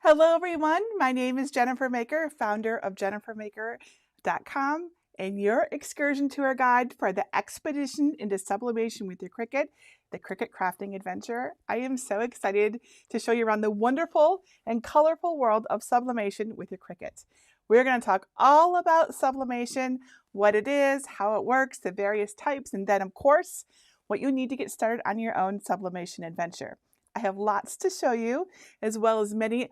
Hello, everyone. My name is Jennifer Maker, founder of jennifermaker.com, and your excursion tour guide for the expedition into sublimation with your Cricut, the Cricut crafting adventure. I am so excited to show you around the wonderful and colorful world of sublimation with your Cricut. We're going to talk all about sublimation, what it is, how it works, the various types, and then, of course, what you need to get started on your own sublimation adventure. I have lots to show you, as well as many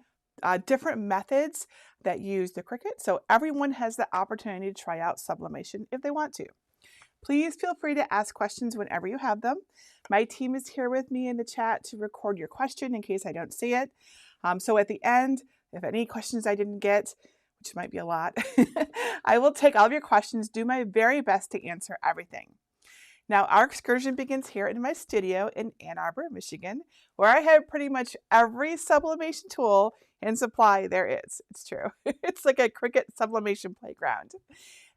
different methods that use the Cricut, so everyone has the opportunity to try out sublimation if they want to. Please feel free to ask questions whenever you have them. My team is here with me in the chat to record your question in case I don't see it. So at the end, if any questions I didn't get, which might be a lot, I will take all of your questions, do my very best to answer everything. Now, our excursion begins here in my studio in Ann Arbor, Michigan, where I have pretty much every sublimation tool and supply there is. It's true. It's like a Cricut sublimation playground.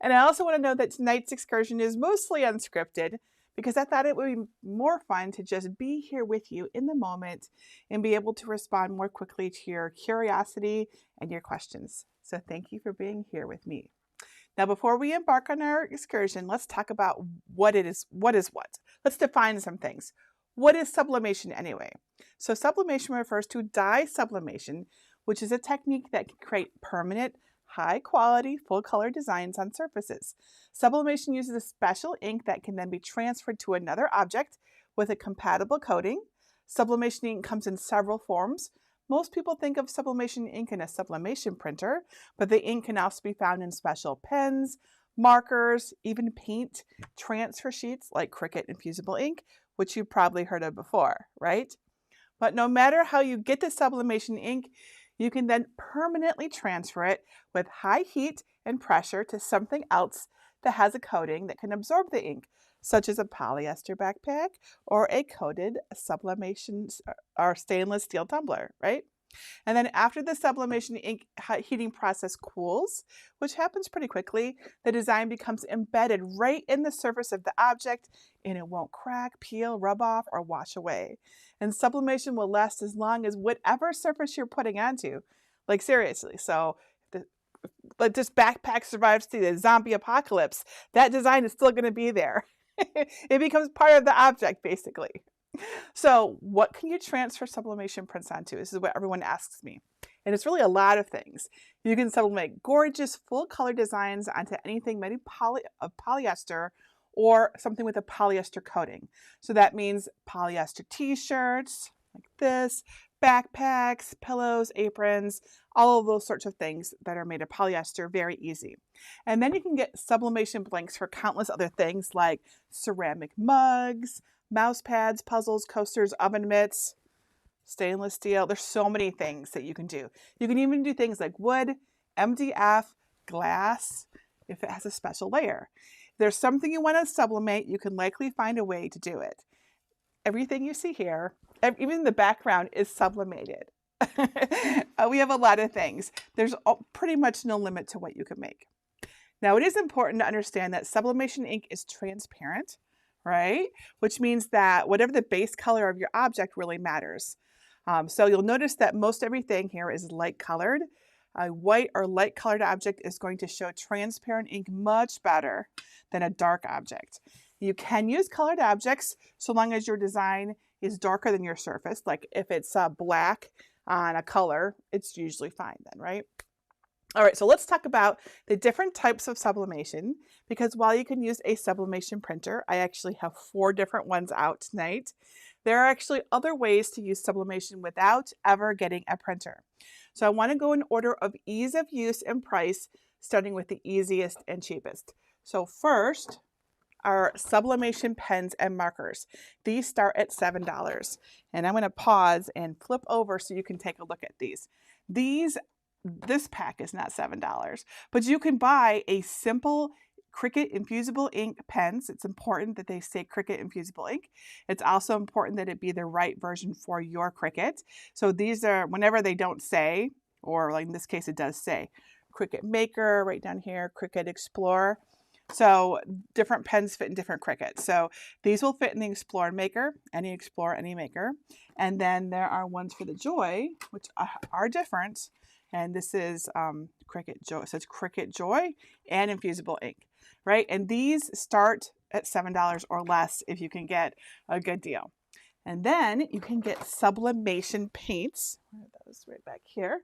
And I also want to know that tonight's excursion is mostly unscripted because I thought it would be more fun to just be here with you in the moment and be able to respond more quickly to your curiosity and your questions. So thank you for being here with me. Now, before we embark on our excursion, let's talk about what it is. What is what? Let's define some things. What is sublimation anyway? So sublimation refers to dye sublimation, which is a technique that can create permanent, high-quality, full-color designs on surfaces. Sublimation uses a special ink that can then be transferred to another object with a compatible coating. Sublimation ink comes in several forms. Most people think of sublimation ink in a sublimation printer, but the ink can also be found in special pens, markers, even paint transfer sheets like Cricut infusible ink, which you've probably heard of before, right? But no matter how you get the sublimation ink, you can then permanently transfer it with high heat and pressure to something else that has a coating that can absorb the ink, such as a polyester backpack or a coated sublimation or stainless steel tumbler, right? And then after the sublimation ink heating process cools, which happens pretty quickly, the design becomes embedded right in the surface of the object and it won't crack, peel, rub off, or wash away. And sublimation will last as long as whatever surface you're putting onto. Like seriously, so like this backpack survives through the zombie apocalypse, that design is still going to be there. It becomes part of the object, basically. So what can you transfer sublimation prints onto? This is what everyone asks me. And it's really a lot of things. You can sublimate gorgeous full color designs onto anything made of polyester or something with a polyester coating. So that means polyester t-shirts like this, backpacks, pillows, aprons, all of those sorts of things that are made of polyester, very easy. And then you can get sublimation blanks for countless other things like ceramic mugs, mouse pads, puzzles, coasters, oven mitts, stainless steel. There's so many things that you can do. You can even do things like wood, MDF, glass, if it has a special layer. If there's something you want to sublimate, you can likely find a way to do it. Everything you see here, even the background, is sublimated. We have a lot of things. There's pretty much no limit to what you can make. Now, it is important to understand that sublimation ink is transparent, right? Which means that whatever the base color of your object really matters. So you'll notice that most everything here is light colored. A white or light colored object is going to show transparent ink much better than a dark object. You can use colored objects so long as your design is darker than your surface. Like if it's black on a color, it's usually fine then, right? All right, so let's talk about the different types of sublimation, because while you can use a sublimation printer, I actually have 4 different ones out tonight. There are actually other ways to use sublimation without ever getting a printer. So I want to go in order of ease of use and price, starting with the easiest and cheapest. So first are sublimation pens and markers. These start at $7. And I'm going to pause and flip over so you can take a look at these. This pack is not $7, but you can buy a simple Cricut infusible ink pens. It's important that they say Cricut infusible ink. It's also important that it be the right version for your Cricut. So these are, whenever they don't say, or like in this case it does say, Cricut Maker right down here, Cricut Explorer, So different pens fit in different Cricuts. So these will fit in the Explore and Maker, any Explore, any Maker. And then there are ones for the Joy, which are different. And this is Cricut Joy. So it's Cricut Joy and infusible ink, right? And these start at $7 or less if you can get a good deal. And then you can get Sublimation paints. That was right back here.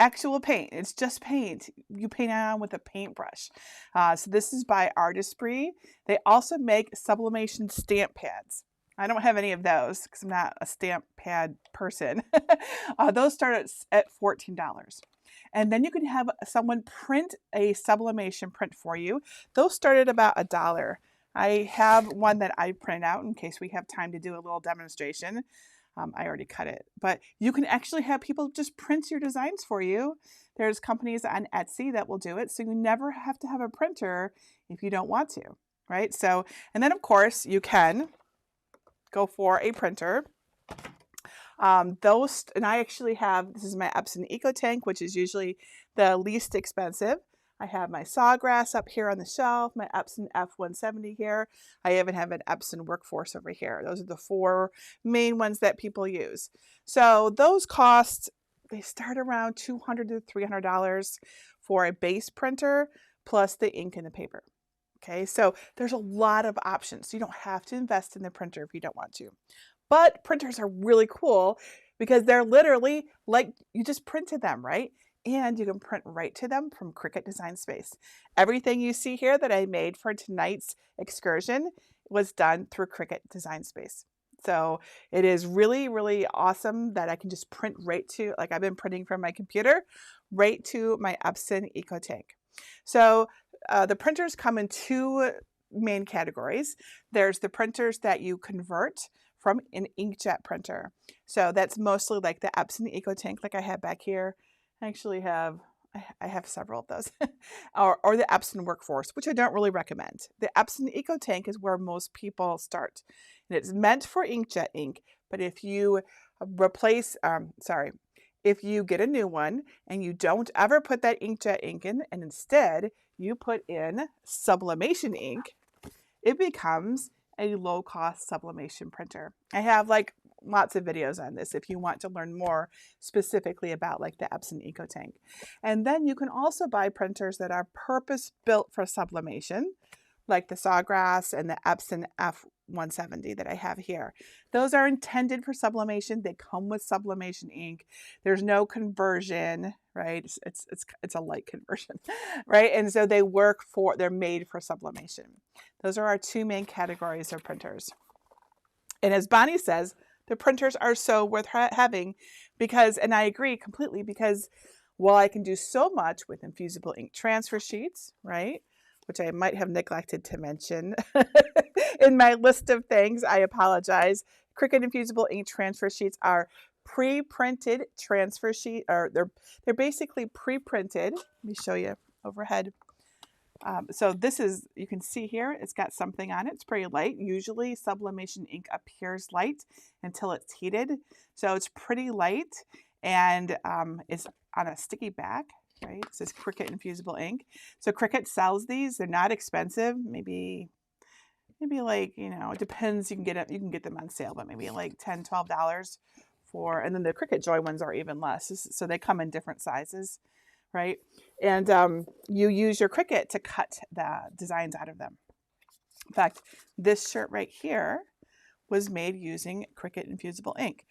Actual paint. It's just paint. You paint it on with a paintbrush. So this is by Artistry. They also make Sublimation stamp pads. I don't have any of those because I'm not a stamp pad person. Those start at $14. And then you can have someone print a Sublimation print for you. Those start at about $1. I have one that I printed out in case we have time to do a little demonstration. I already cut it, but you can actually have people just print your designs for you. There's companies on Etsy that will do it. So you never have to have a printer if you don't want to, right? So, and then of course you can go for a printer. And I actually have, this is my Epson EcoTank, which is usually the least expensive. I have my Sawgrass up here on the shelf, my Epson F170 here. I even have an Epson Workforce over here. Those are the 4 main ones that people use. So those costs, they start around $200 to $300 for a base printer plus the ink and the paper. Okay, so there's a lot of options. You don't have to invest in the printer if you don't want to. But printers are really cool because they're literally like you just printed them, right? And you can print right to them from Cricut Design Space. Everything you see here that I made for tonight's excursion was done through Cricut Design Space. So it is really, really awesome that I can just print right to, like I've been printing from my computer, right to my Epson EcoTank. So the printers come in 2 main categories. There's the printers that you convert from an inkjet printer. So that's mostly like the Epson EcoTank, like I have back here. I actually have, I have several of those, or the Epson Workforce, which I don't really recommend. The Epson EcoTank is where most people start. And it's meant for inkjet ink, but if you if you get a new one and you don't ever put that inkjet ink in, and instead you put in Sublimation ink, it becomes a low-cost sublimation printer. I have like lots of videos on this if you want to learn more specifically about like the Epson EcoTank. And then you can also buy printers that are purpose-built for sublimation, like the Sawgrass and the Epson F170 that I have here. Those are intended for sublimation. They come with sublimation ink. There's no conversion, right? It's a light conversion, right? And so they're made for sublimation. Those are our 2 main categories of printers. And as Bonnie says, the printers are so worth having because, and I agree completely, because while I can do so much with infusible ink transfer sheets, right? Which I might have neglected to mention in my list of things, I apologize. Cricut infusible ink transfer sheets are pre-printed transfer sheet, or they're basically pre-printed. Let me show you overhead. So this is, you can see here, it's got something on it. It's pretty light. Usually sublimation ink appears light until it's heated. So it's pretty light and it's on a sticky back, right? It says Cricut infusible ink. So Cricut sells these. They're not expensive. Maybe like, you know, it depends. You can get them on sale, but maybe like $10, $12 for, and then the Cricut Joy ones are even less. So they come in different sizes, right? And you use your Cricut to cut the designs out of them. In fact, this shirt right here was made using Cricut infusible ink.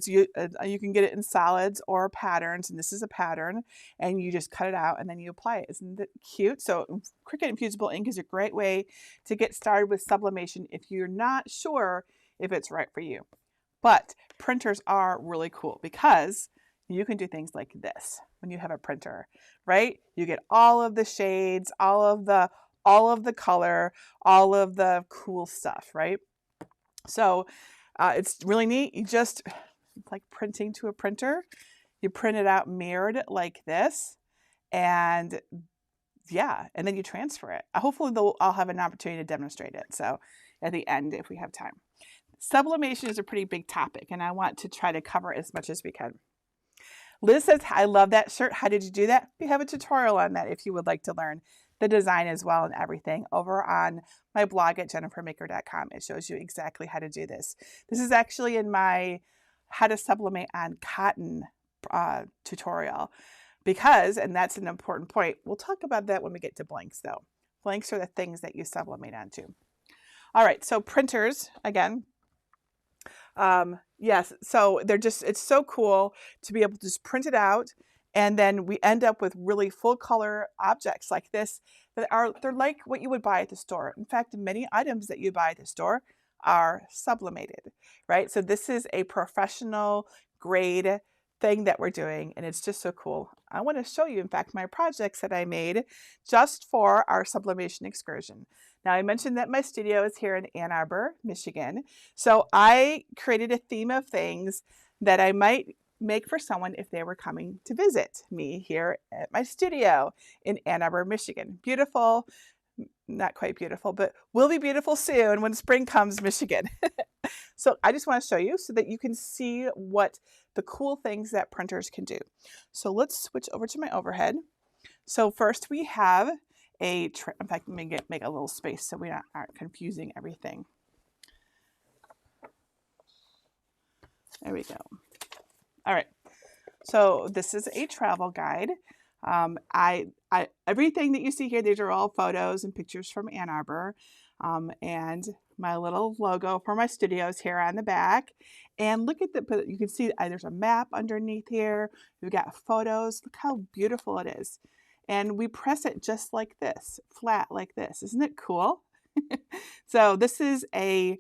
You can get it in solids or patterns, and this is a pattern, and you just cut it out and then you apply it. Isn't it cute? So Cricut infusible ink is a great way to get started with sublimation if you're not sure if it's right for you. But printers are really cool because you can do things like this when you have a printer, right? You get all of the shades, all of the color, all of the cool stuff, right? So it's really neat. It's like printing to a printer. You print it out mirrored like this, and yeah, and then you transfer it. Hopefully I'll have an opportunity to demonstrate it. So at the end, if we have time. Sublimation is a pretty big topic, and I want to try to cover as much as we can. Liz says, I love that shirt. How did you do that? We have a tutorial on that if you would like to learn. the design as well and everything over on my blog at jennifermaker.com. It shows you exactly how to do this. This is actually in my how to sublimate on cotton tutorial because, and that's an important point, we'll talk about that when we get to blanks though. Blanks are the things that you sublimate onto. All right, so printers, again, yes, so they're just, it's so cool to be able to just print it out, and then we end up with really full color objects like this that they're like what you would buy at the store. In fact, many items that you buy at the store are sublimated, right? So this is a professional grade thing that we're doing, and it's just so cool. I want to show you, in fact, my projects that I made just for our sublimation excursion. Now, I mentioned that my studio is here in Ann Arbor, Michigan. So I created a theme of things that I might make for someone if they were coming to visit me here at my studio in Ann Arbor, Michigan. Beautiful, not quite beautiful, but will be beautiful soon when spring comes, Michigan. So I just want to show you so that you can see what the cool things that printers can do. So let's switch over to my overhead. So first we have in fact, let me make a little space so we aren't confusing everything. There we go. All right. So this is a travel guide. Everything that you see here, these are all photos and pictures from Ann Arbor. And my little logo for my studios here on the back. And look at you can see there's a map underneath here. We've got photos. Look how beautiful it is. And we press it just like this, flat like this. Isn't it cool? So this is a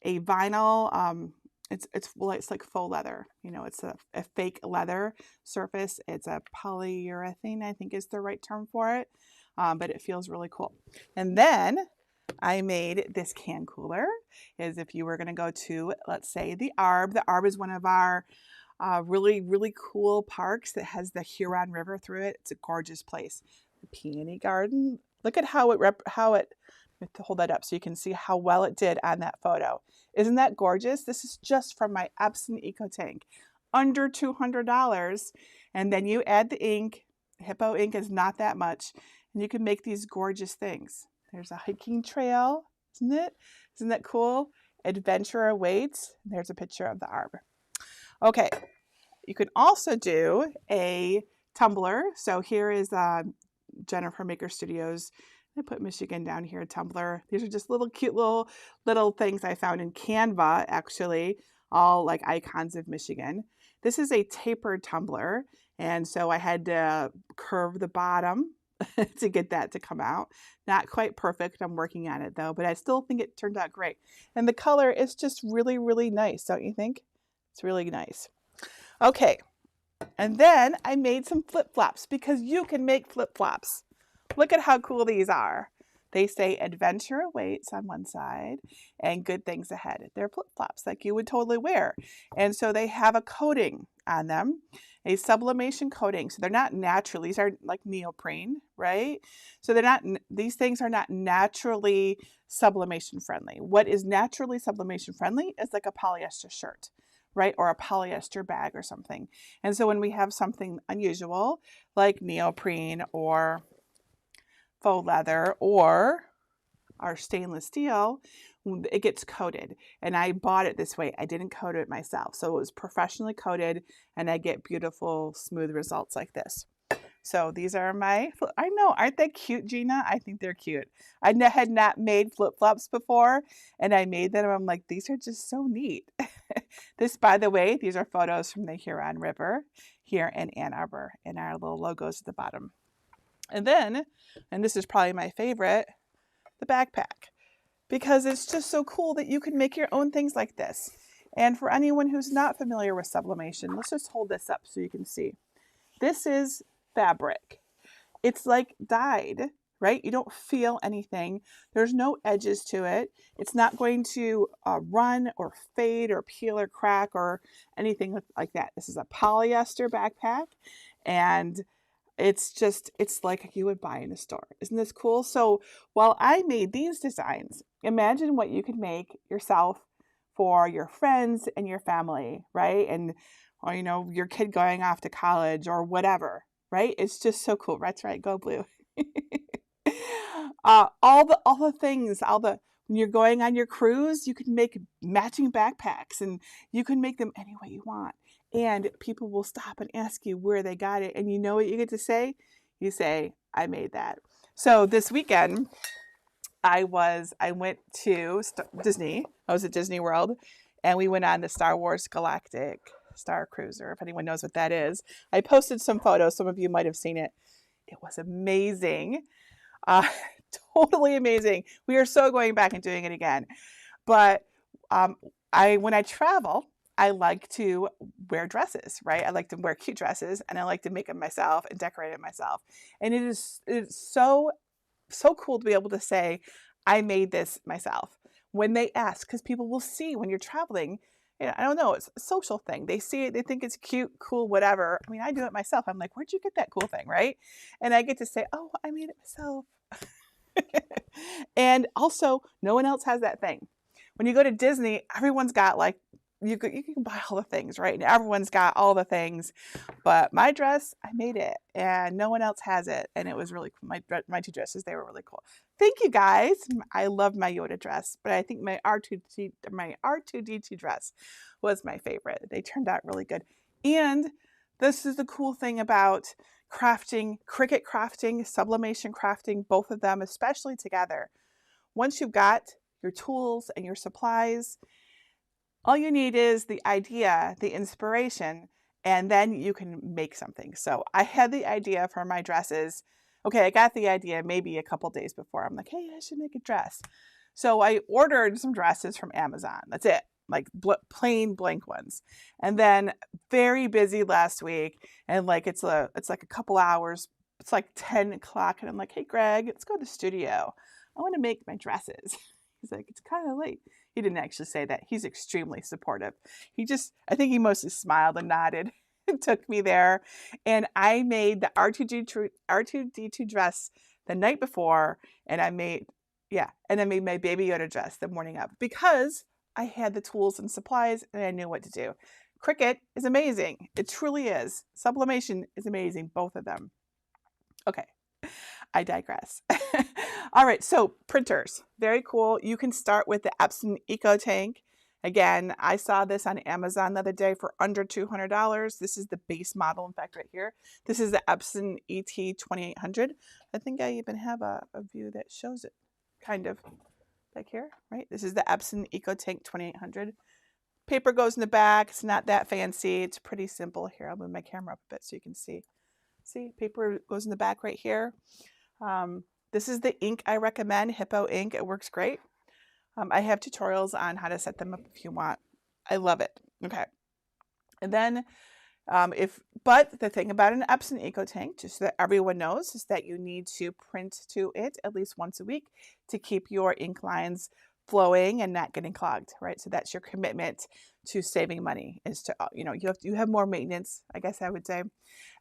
vinyl, it's like faux leather. You know, it's a fake leather surface. It's a polyurethane, I think is the right term for it. But it feels really cool. And then I made this can cooler. Is if you were going to go to, let's say, the Arb. The Arb is one of our really, really cool parks that has the Huron River through it. It's a gorgeous place. The Peony Garden. Look at how it hold that up so you can see how well it did on that photo. Isn't that gorgeous? This is just from my Epson Eco Tank. Under $200. And then you add the ink. Hippo ink is not that much. And you can make these gorgeous things. There's a hiking trail, isn't it? Isn't that cool? Adventure awaits. There's a picture of the Arb. Okay, you can also do a tumbler. So here is Jennifer Maker Studios. I put Michigan down here, tumbler. These are just little cute little things I found in Canva, actually, all like icons of Michigan. This is a tapered tumbler, and so I had to curve the bottom to get that to come out. Not quite perfect. I'm working on it though, but I still think it turned out great. And the color is just really, really nice, don't you think? It's really nice. Okay, and then I made some flip-flops because you can make flip-flops. Look at how cool these are. They say adventure awaits on one side and good things ahead. They're flip-flops like you would totally wear. And so they have a coating on them, a sublimation coating. So they're not natural. These are like neoprene, right? So these things are not naturally sublimation friendly. What is naturally sublimation friendly is like a polyester shirt, right? Or a polyester bag or something. And so when we have something unusual like neoprene or faux leather or our stainless steel, it gets coated. And I bought it this way. I didn't coat it myself. So it was professionally coated and I get beautiful, smooth results like this. So these are I know, aren't they cute, Gina? I think they're cute. I had not made flip-flops before and I made them. I'm like, these are just so neat. This, by the way, these are photos from the Huron River here in Ann Arbor and our little logos at the bottom. And then, and this is probably my favorite, the backpack, because it's just so cool that you can make your own things like this. And for anyone who's not familiar with sublimation, let's just hold this up so you can see. This is fabric. It's like dyed, right? You don't feel anything. There's no edges to it. It's not going to run or fade or peel or crack or anything like that. This is a polyester backpack, and it's like you would buy in a store. Isn't this cool? So while I made these designs, imagine what you could make yourself for your friends and your family, right? And, or, you know, your kid going off to college or whatever, right? It's just so cool. That's right. Go blue. all the things, when you're going on your cruise, you can make matching backpacks and you can make them any way you want. And people will stop and ask you where they got it. And you know what you get to say? You say, I made that. So this weekend, I went to Disney. I was at Disney World, and we went on the Star Wars Galactic Star Cruiser, if anyone knows what that is. I posted some photos. Some of you might have seen it. It was amazing. Uh, totally amazing. We are so going back and doing it again. But when I travel, I like to wear dresses, right? I like to wear cute dresses, and I like to make them myself and decorate it myself. And it's so cool to be able to say, I made this myself. When they ask, because people will see when you're traveling, I don't know, it's a social thing. They see it, they think it's cute, cool, whatever. I mean, I do it myself. I'm like, where'd you get that cool thing, right? And I get to say, oh, I made it myself. And also, no one else has that thing. When you go to Disney, everyone's got like, you can buy all the things, right? And everyone's got all the things. But my dress, I made it, and no one else has it. And it was really cool. My two dresses, they were really cool. Thank you, guys. I love my Yoda dress, but I think my R2D2 dress was my favorite. They turned out really good. And this is the cool thing about crafting, Cricut crafting, Sublimation crafting, both of them, especially together. Once you've got your tools and your supplies, all you need is the idea, the inspiration, and then you can make something. So I had the idea for my dresses. Okay, I got the idea maybe a couple days before. I'm like, hey, I should make a dress. So I ordered some dresses from Amazon. That's it, like plain blank ones. And then very busy last week, and like it's like a couple hours. It's like 10 o'clock, and I'm like, hey, Greg, let's go to the studio. I want to make my dresses. He's like, it's kind of late. He didn't actually say that. He's extremely supportive. I think he mostly smiled and nodded and took me there. And I made the R2D2 dress the night before, and I made my Baby Yoda dress the morning of, because I had the tools and supplies and I knew what to do. Cricut is amazing. It truly is. Sublimation is amazing, both of them. Okay. I digress. All right, so printers, very cool. You can start with the Epson EcoTank. Again, I saw this on Amazon the other day for under $200. This is the base model, in fact, right here. This is the Epson ET 2800. I think I even have a view that shows it, kind of, back here, right? This is the Epson EcoTank 2800. Paper goes in the back. It's not that fancy. It's pretty simple. Here, I'll move my camera up a bit so you can see. See, paper goes in the back right here. This is the ink I recommend, Hippo ink. It works great. I have tutorials on how to set them up if you want. I love it. Okay. And then but the thing about an Epson EcoTank, just so that everyone knows, is that you need to print to it at least once a week to keep your ink lines flowing and not getting clogged, right? So that's your commitment to saving money, is to, you have more maintenance, I guess I would say.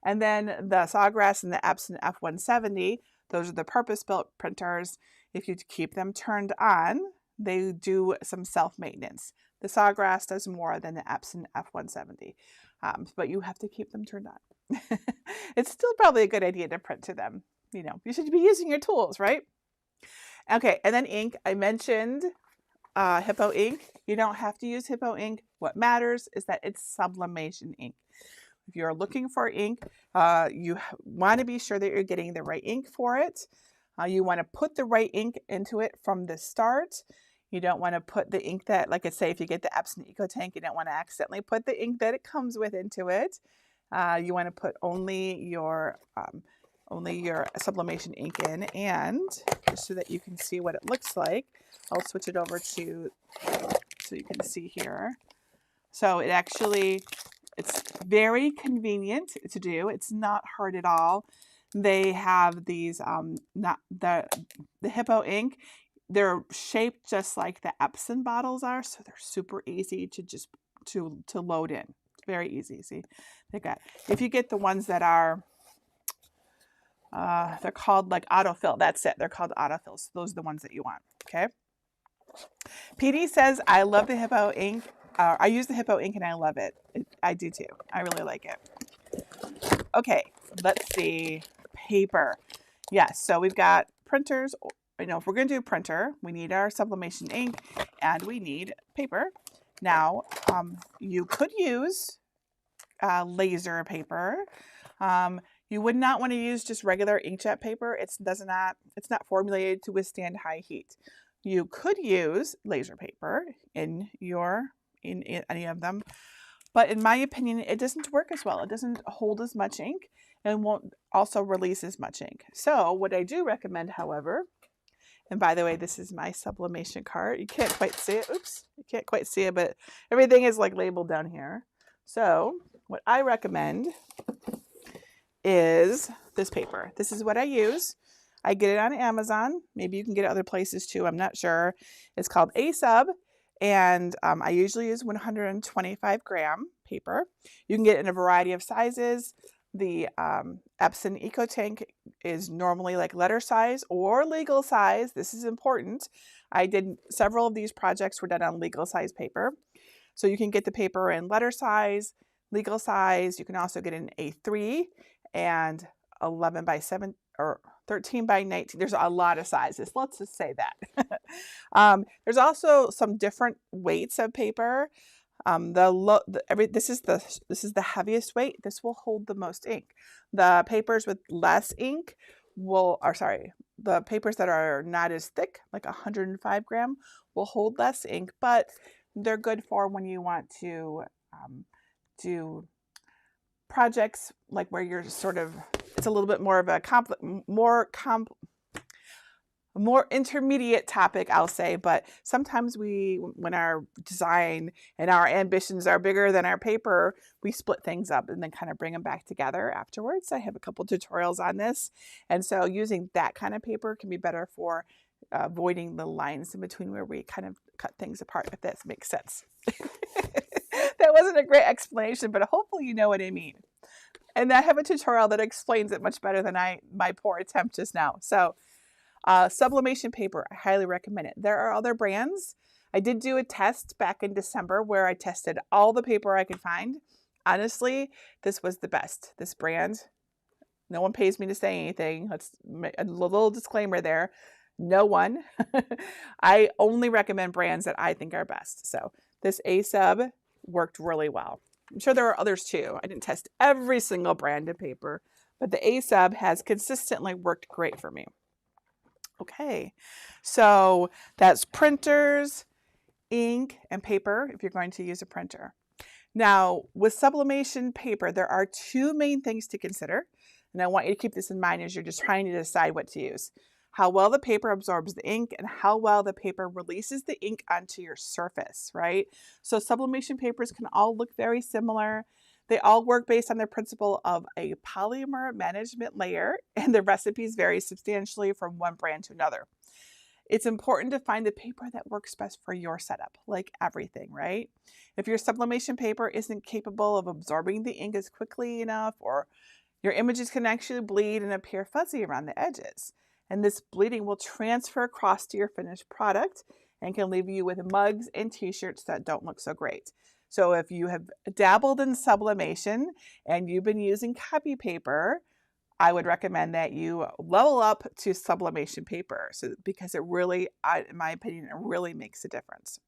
And then the Sawgrass and the Epson F170, those are the purpose-built printers. If you keep them turned on, they do some self-maintenance. The Sawgrass does more than the Epson F170, but you have to keep them turned on. It's still probably a good idea to print to them. You should be using your tools, right? Okay, and then ink. I mentioned Hippo ink. You don't have to use Hippo ink. What matters is that it's sublimation ink. If you're looking for ink, you want to be sure that you're getting the right ink for it. You want to put the right ink into it from the start. You don't want to put the ink that, like I say, if you get the Epson EcoTank, you don't want to accidentally put the ink that it comes with into it. You want to put only your sublimation ink in, and just so that you can see what it looks like, I'll switch it over to so you can see here. So it's very convenient to do. It's not hard at all. They have these not the Hippo ink. They're shaped just like the Epson bottles are, so they're super easy to just to load in. It's very easy. See, if you get the ones that are they're called like autofill. That's it. They're called autofills. So those are the ones that you want. Okay. PD says, I love the Hippo ink. I use the Hippo ink and I love it. I do too. I really like it. Okay. Let's see. Paper. Yes. So we've got printers. if we're going to do printer, we need our sublimation ink and we need paper. Now, you could use laser paper. You would not want to use just regular inkjet paper. It's not formulated to withstand high heat. You could use laser paper in any of them, but in my opinion, it doesn't work as well. It doesn't hold as much ink and won't also release as much ink. So what I do recommend, however, and by the way, this is my sublimation cart. You can't quite see it. Oops, you can't quite see it, but everything is like labeled down here. So what I recommend is this paper. This is what I use. I get it on Amazon. Maybe you can get it other places too. I'm not sure. It's called A-Sub, and I usually use 125 gram paper. You can get it in a variety of sizes. The Epson Eco Tank is normally like letter size or legal size. This is important. I did several of these projects were done on legal size paper. So you can get the paper in letter size, legal size. You can also get an A3 and 11 by 7 or 13 by 19. There's a lot of sizes. Let's just say that. There's also some different weights of paper. This is the heaviest weight. This will hold the most ink. The papers with less ink the papers that are not as thick, like 105 gram, will hold less ink, but they're good for when you want to do projects like where you're it's a little bit more of a more intermediate topic, I'll say, but sometimes when our design and our ambitions are bigger than our paper, we split things up and then kind of bring them back together afterwards. I have a couple tutorials on this. And so using that kind of paper can be better for avoiding the lines in between where we kind of cut things apart, if that makes sense. That wasn't a great explanation, but hopefully you know what I mean. And I have a tutorial that explains it much better than my poor attempt just now. So sublimation paper, I highly recommend it. There are other brands. I did do a test back in December where I tested all the paper I could find. Honestly, this was the best. This brand, no one pays me to say anything. Let's make a little disclaimer there. No one. I only recommend brands that I think are best. So this A-Sub worked really well. I'm sure there are others too. I didn't test every single brand of paper, but the A-Sub has consistently worked great for me. Okay, so that's printers, ink, and paper if you're going to use a printer. Now, with sublimation paper, there are two main things to consider, and I want you to keep this in mind as you're just trying to decide what to use. How well the paper absorbs the ink and how well the paper releases the ink onto your surface, right? So sublimation papers can all look very similar. They all work based on the principle of a polymer management layer, and the recipes vary substantially from one brand to another. It's important to find the paper that works best for your setup, like everything, right? If your sublimation paper isn't capable of absorbing the ink as quickly enough, or your images can actually bleed and appear fuzzy around the edges. And this bleeding will transfer across to your finished product and can leave you with mugs and t-shirts that don't look so great. So if you have dabbled in sublimation and you've been using copy paper, I would recommend that you level up to sublimation paper because it really, in my opinion, it really makes a difference.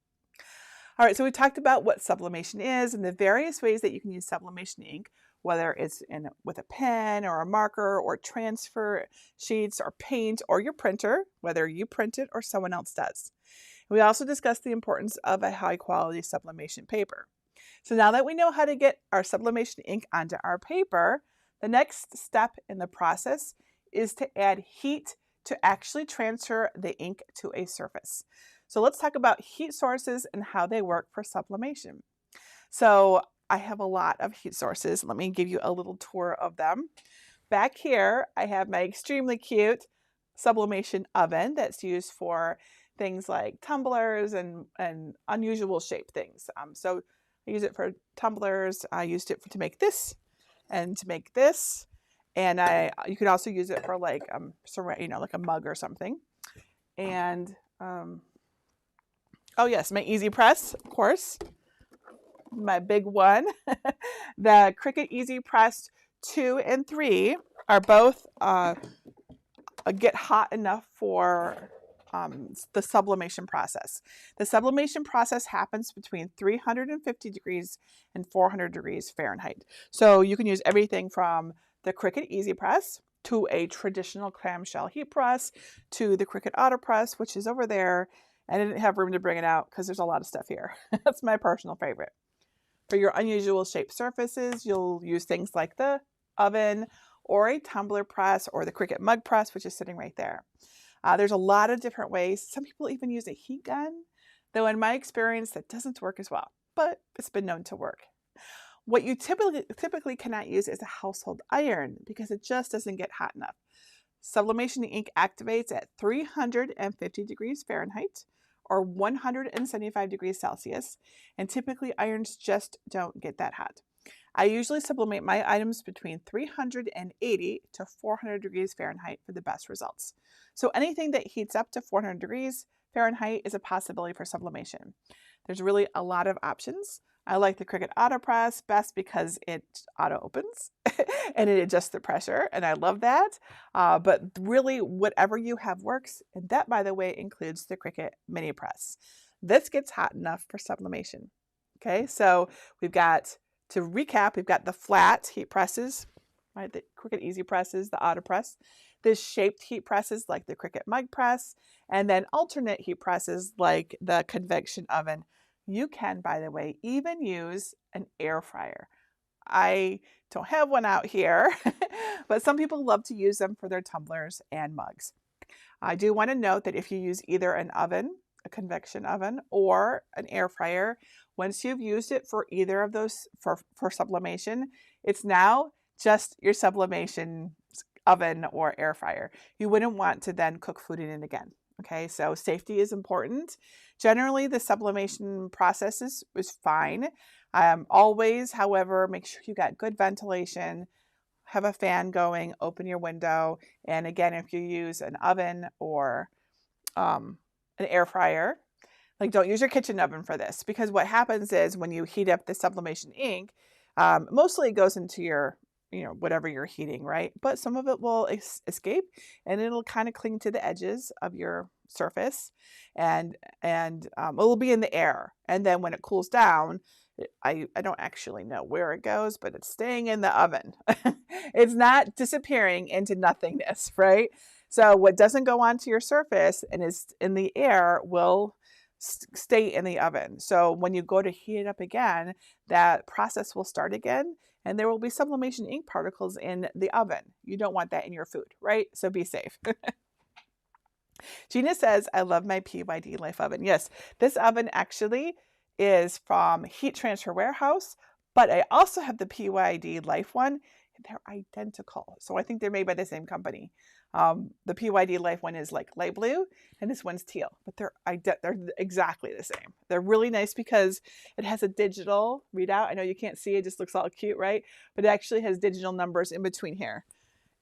All right, so we talked about what sublimation is and the various ways that you can use sublimation ink, whether it's with a pen or a marker or transfer sheets or paint or your printer, whether you print it or someone else does. We also discussed the importance of a high quality sublimation paper. So now that we know how to get our sublimation ink onto our paper, the next step in the process is to add heat to actually transfer the ink to a surface. So let's talk about heat sources and how they work for sublimation. So I have a lot of heat sources. Let me give you a little tour of them. Back here, I have my extremely cute sublimation oven that's used for things like tumblers and unusual shape things. So I use it for tumblers. I used it to make this and to make this. And you could also use it for like, like a mug or something. And, oh yes, my Easy Press, of course. My big one. The Cricut Easy Press 2 and 3 are both get hot enough for the sublimation process. The sublimation process happens between 350 degrees and 400 degrees Fahrenheit. So you can use everything from the Cricut Easy Press to a traditional clamshell heat press to the Cricut Auto Press, which is over there. And I didn't have room to bring it out because there's a lot of stuff here. That's my personal favorite. For your unusual shaped surfaces, you'll use things like the oven or a tumbler press or the Cricut mug press, which is sitting right there. There's a lot of different ways. Some people even use a heat gun, though in my experience, that doesn't work as well, but it's been known to work. What you typically cannot use is a household iron because it just doesn't get hot enough. Sublimation ink activates at 350 degrees Fahrenheit or 175 degrees Celsius, and typically irons just don't get that hot. I usually sublimate my items between 380 to 400 degrees Fahrenheit for the best results. So anything that heats up to 400 degrees Fahrenheit is a possibility for sublimation. There's really a lot of options. I like the Cricut Auto Press best because it auto opens and it adjusts the pressure, and I love that. But really, whatever you have works, and that, by the way, includes the Cricut Mini Press. This gets hot enough for sublimation. Okay, so we've got, to recap, we've got the flat heat presses, right? The Cricut Easy Presses, the Auto Press, the shaped heat presses like the Cricut Mug Press, and then alternate heat presses like the convection oven. You can, by the way, even use an air fryer. I don't have one out here, but some people love to use them for their tumblers and mugs. I do want to note that if you use either an oven, a convection oven, or an air fryer, once you've used it for either of those for sublimation, it's now just your sublimation oven or air fryer. You wouldn't want to then cook food in it again. Okay, so safety is important. Generally, the sublimation process is fine. Always, however, make sure you got good ventilation, have a fan going, open your window. And again, if you use an oven or an air fryer, like don't use your kitchen oven for this, because what happens is when you heat up the sublimation ink, mostly it goes into your whatever you're heating, right? But some of it will escape and it'll kind of cling to the edges of your surface and it'll be in the air. And then when it cools down, I don't actually know where it goes, but it's staying in the oven. It's not disappearing into nothingness, right? So what doesn't go onto your surface and is in the air will stay in the oven. So when you go to heat it up again, that process will start again. And there will be sublimation ink particles in the oven. You don't want that in your food, right? So be safe. Gina says, I love my PYD Life oven. Yes, this oven actually is from Heat Transfer Warehouse, but I also have the PYD Life one. They're identical. So I think they're made by the same company. The PYD Life one is like light blue and this one's teal, but they're exactly the same. They're really nice because it has a digital readout. I know you can't see it, just looks all cute, right? But it actually has digital numbers in between here.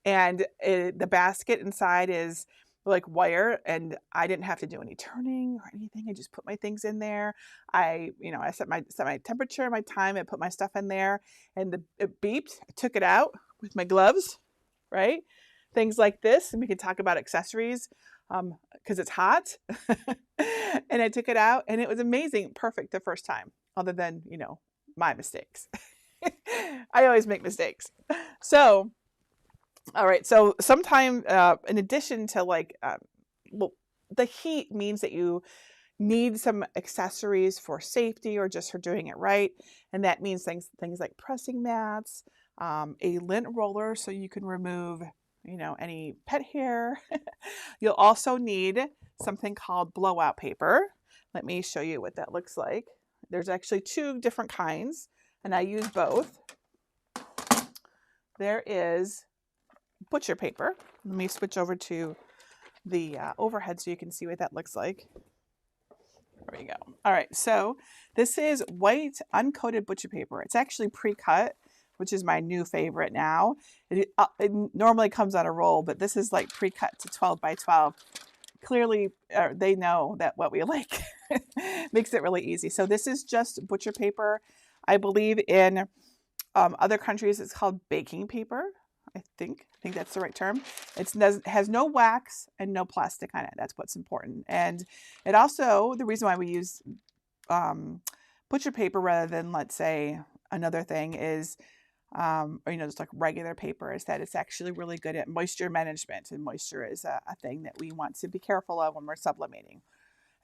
And the basket inside is like wire, and I didn't have to do any turning or anything. I just put my things in there. I set my temperature, my time, I put my stuff in there, and it beeped. I took it out with my gloves, right? Things like this, and we can talk about accessories because it's hot. And I took it out, and it was amazing, perfect the first time, other than, my mistakes. I always make mistakes. So, all right, so sometime in addition to the heat means that you need some accessories for safety or just for doing it right. And that means things like pressing mats, a lint roller so you can remove any pet hair. You'll also need something called blowout paper. Let me show you what that looks like. There's actually two different kinds, and I use both. There is butcher paper. Let me switch over to the overhead so you can see what that looks like. There we go. All right, so this is white uncoated butcher paper. It's actually pre-cut, which is my new favorite now. It normally comes on a roll, but this is like pre-cut to 12 by 12. Clearly, they know that what we like makes it really easy. So this is just butcher paper. I believe in other countries it's called baking paper. I think that's the right term. It has no wax and no plastic on it. That's what's important. And it also, the reason why we use butcher paper rather than, let's say, another thing is, or, just like regular paper, is that it's actually really good at moisture management. And moisture is a thing that we want to be careful of when we're sublimating.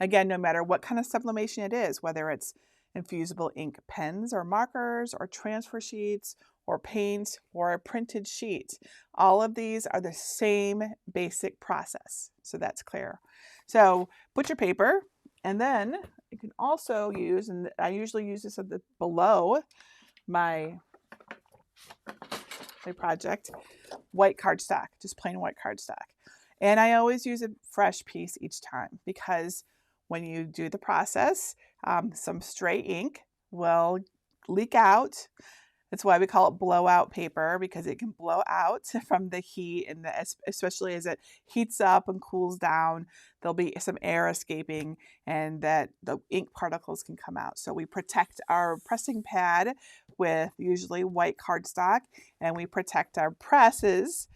Again, no matter what kind of sublimation it is, whether it's infusible ink pens or markers or transfer sheets or paint or a printed sheet, all of these are the same basic process. So that's clear. So butcher paper, and then you can also use, and I usually use this below my project, white cardstock, just plain white cardstock. And I always use a fresh piece each time, because when you do the process, some stray ink will leak out. That's why we call it blowout paper, because it can blow out from the heat, and especially as it heats up and cools down, there'll be some air escaping, and that the ink particles can come out. So we protect our pressing pad with usually white cardstock, and we protect our presses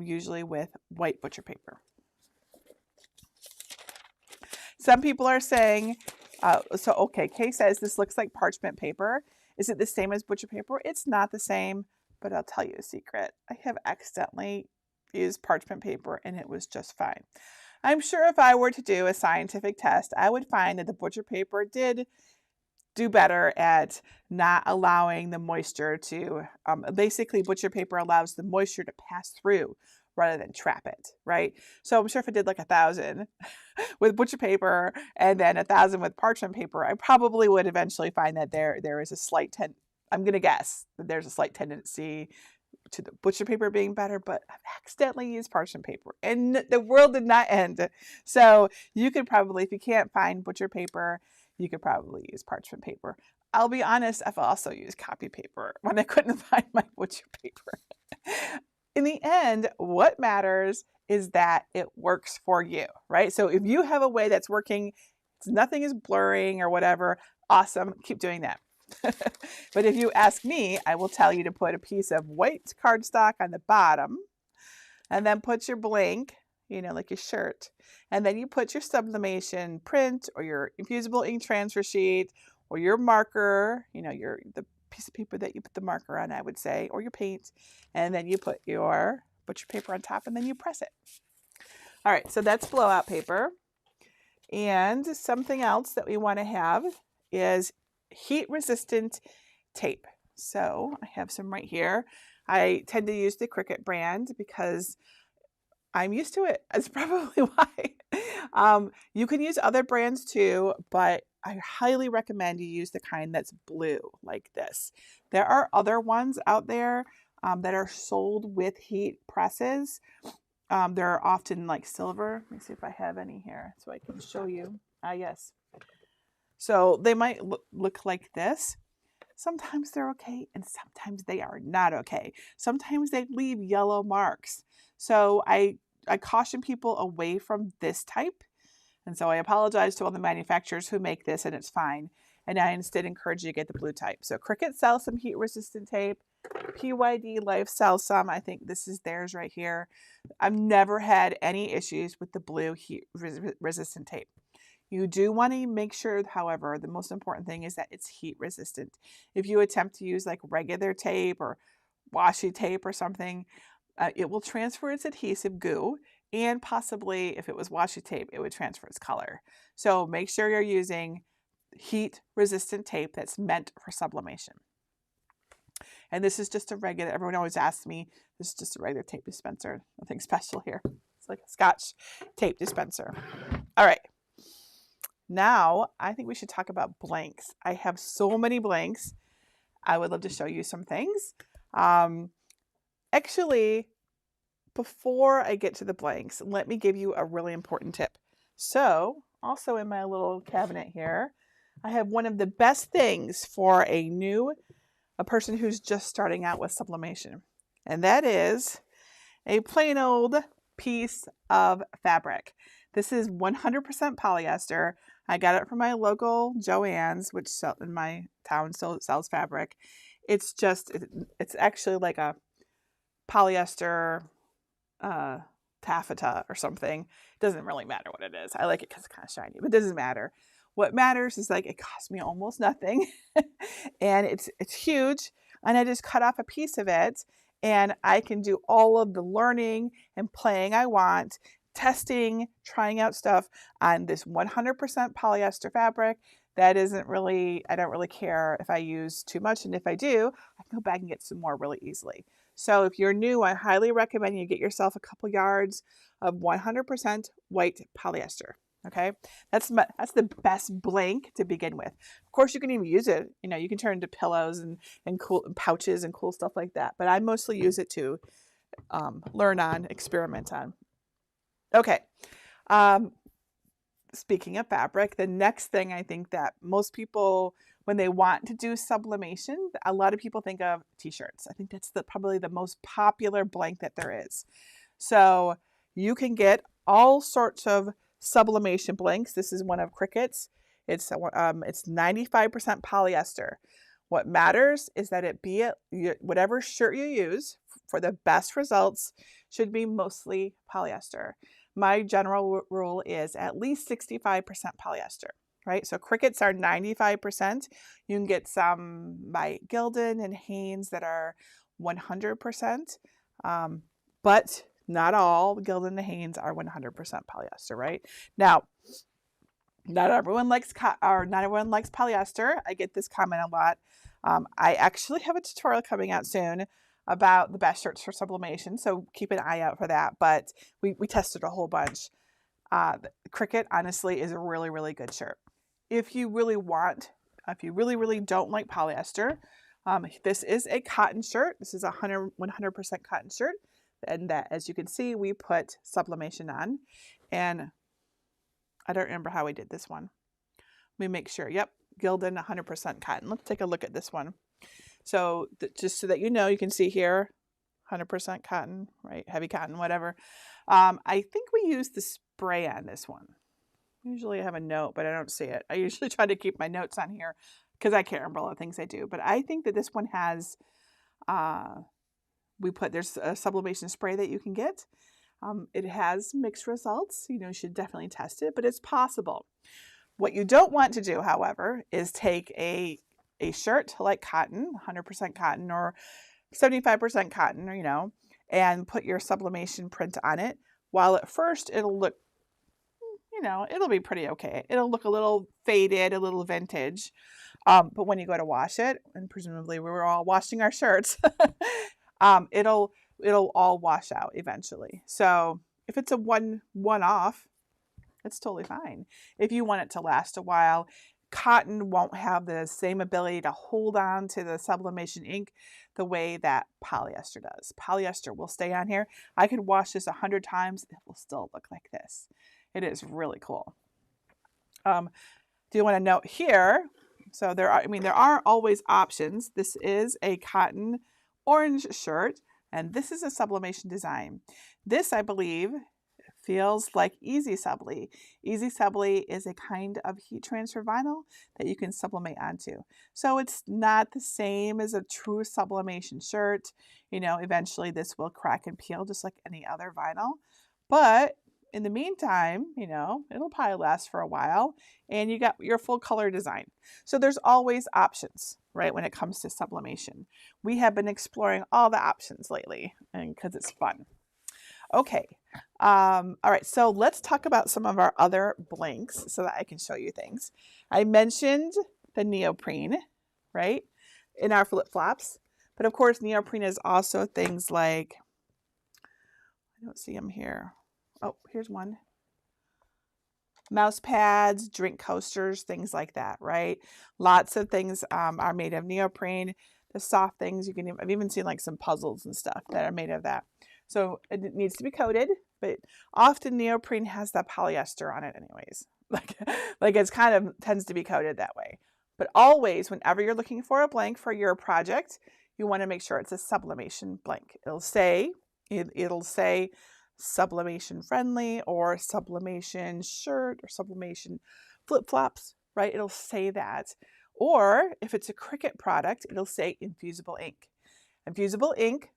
usually with white butcher paper. Some people are saying, Kay says this looks like parchment paper. Is it the same as butcher paper? It's not the same, but I'll tell you a secret. I have accidentally used parchment paper and it was just fine. I'm sure if I were to do a scientific test, I would find that the butcher paper did do better at not allowing the moisture to, basically butcher paper allows the moisture to pass through rather than trap it, right? So I'm sure if I did like 1,000 with butcher paper and then 1,000 with parchment paper, I probably would eventually find that there is a slight I'm going to guess that there's a slight tendency to the butcher paper being better, but I've accidentally used parchment paper and the world did not end. So you could probably, if you can't find butcher paper, you could probably use parchment paper. I'll be honest, I've also used copy paper when I couldn't find my butcher paper. In the end, what matters is that it works for you, right? So if you have a way that's working, nothing is blurring or whatever, awesome, keep doing that. But if you ask me, I will tell you to put a piece of white cardstock on the bottom, and then put your blank, like your shirt, and then you put your sublimation print or your infusible ink transfer sheet or your marker, the piece of paper that you put the marker on, I would say, or your paint, and then you put your butcher paper on top and then you press it. All right, so that's blowout paper. And something else that we want to have is heat resistant tape. So I have some right here. I tend to use the Cricut brand because I'm used to it. That's probably why. You can use other brands too, but I highly recommend you use the kind that's blue like this. There are other ones out there that are sold with heat presses. They're often like silver. Let me see if I have any here so I can show you. Yes. So they might look like this. Sometimes they're okay and sometimes they are not okay. Sometimes they leave yellow marks. So I caution people away from this type. And so I apologize to all the manufacturers who make this, and it's fine. And I instead encourage you to get the blue type. So Cricut sells some heat resistant tape. PYD Life sells some. I think this is theirs right here. I've never had any issues with the blue heat resistant tape. You do want to make sure, however, the most important thing is that it's heat resistant. If you attempt to use like regular tape or washi tape or something, it will transfer its adhesive goo, and possibly if it was washi tape, it would transfer its color. So make sure you're using heat resistant tape that's meant for sublimation. And this is just a regular, everyone always asks me, this is just a regular tape dispenser. Nothing special here. It's like a Scotch tape dispenser. All right. Now, I think we should talk about blanks. I have so many blanks. I would love to show you some things. Actually, before I get to the blanks, let me give you a really important tip. So, also in my little cabinet here, I have one of the best things for a person who's just starting out with sublimation. And that is a plain old piece of fabric. This is 100% polyester. I got it from my local Joann's, which in my town sells fabric. It's actually like a polyester taffeta or something. It doesn't really matter what it is. I like it because it's kind of shiny, but it doesn't matter. What matters is like it cost me almost nothing and it's huge, and I just cut off a piece of it and I can do all of the learning and playing I want, testing, trying out stuff on this 100% polyester fabric. That isn't really, I don't really care if I use too much, and if I do, I can go back and get some more really easily. So if you're new, I highly recommend you get yourself a couple yards of 100% white polyester. Okay, that's the best blank to begin with. Of course, you can even use it. You know, you can turn it into pillows and cool pouches and cool stuff like that. But I mostly use it to learn on, experiment on. Okay. Speaking of fabric, the next thing I think that most people, when they want to do sublimation, a lot of people think of t-shirts. I think that's probably the most popular blank that there is. So you can get all sorts of sublimation blanks. This is one of Cricut's. It's 95% polyester. What matters is that it be whatever shirt you use for the best results should be mostly polyester. My general rule is at least 65% polyester, right? So Cricut's are 95%. You can get some by Gildan and Hanes that are 100%, but not all. Gildan and Hanes are 100% polyester, right? Now, not everyone likes polyester. I get this comment a lot. I actually have a tutorial coming out soon about the best shirts for sublimation, so keep an eye out for that. But we tested a whole bunch. Cricut, honestly, is a really, really good shirt. If you really don't like polyester, this is a cotton shirt. This is a 100% cotton shirt. And that, as you can see, we put sublimation on. And I don't remember how we did this one. Let me make sure. Yep, Gildan 100% cotton. Let's take a look at this one. So just so that you know, you can see here, 100% cotton, right? Heavy cotton, whatever. I think we used the spray on this one. Usually I have a note, but I don't see it. I usually try to keep my notes on here because I can't remember all the things I do. But I think that this one has, there's a sublimation spray that you can get. It has mixed results. You know, you should definitely test it, but it's possible. What you don't want to do, however, is take a shirt like cotton, 100% cotton or 75% cotton, or, you know, and put your sublimation print on it. While at first it'll look, you know, it'll be pretty okay. It'll look a little faded, a little vintage. But when you go to wash it, and presumably we were all washing our shirts, it'll all wash out eventually. So if it's a one-off, it's totally fine. If you want it to last a while, cotton won't have the same ability to hold on to the sublimation ink the way that polyester does. Polyester will stay on here. I could wash this 100 times. It will still look like this. It is really cool. Do you want to note here? So there are always options. This is a cotton orange shirt, and this is a sublimation design. This, I believe, feels like Easy Subli. Easy Subli is a kind of heat transfer vinyl that you can sublimate onto. So it's not the same as a true sublimation shirt. You know, eventually this will crack and peel just like any other vinyl. But in the meantime, you know, it'll probably last for a while, and you got your full color design. So there's always options, right, when it comes to sublimation. We have been exploring all the options lately, and because it's fun. Okay. All right. So let's talk about some of our other blanks so that I can show you things. I mentioned the neoprene, right, in our flip-flops. But of course, neoprene is also things like, I don't see them here. Oh, here's one. Mouse pads, drink coasters, things like that, right? Lots of things are made of neoprene. The soft things, I've even seen like some puzzles and stuff that are made of that. So it needs to be coated, but often neoprene has that polyester on it anyways. Like it's kind of tends to be coated that way. But always, whenever you're looking for a blank for your project, you want to make sure it's a sublimation blank. It'll say sublimation friendly or sublimation shirt or sublimation flip-flops, right? It'll say that. Or if it's a Cricut product, it'll say infusible ink. Infusible ink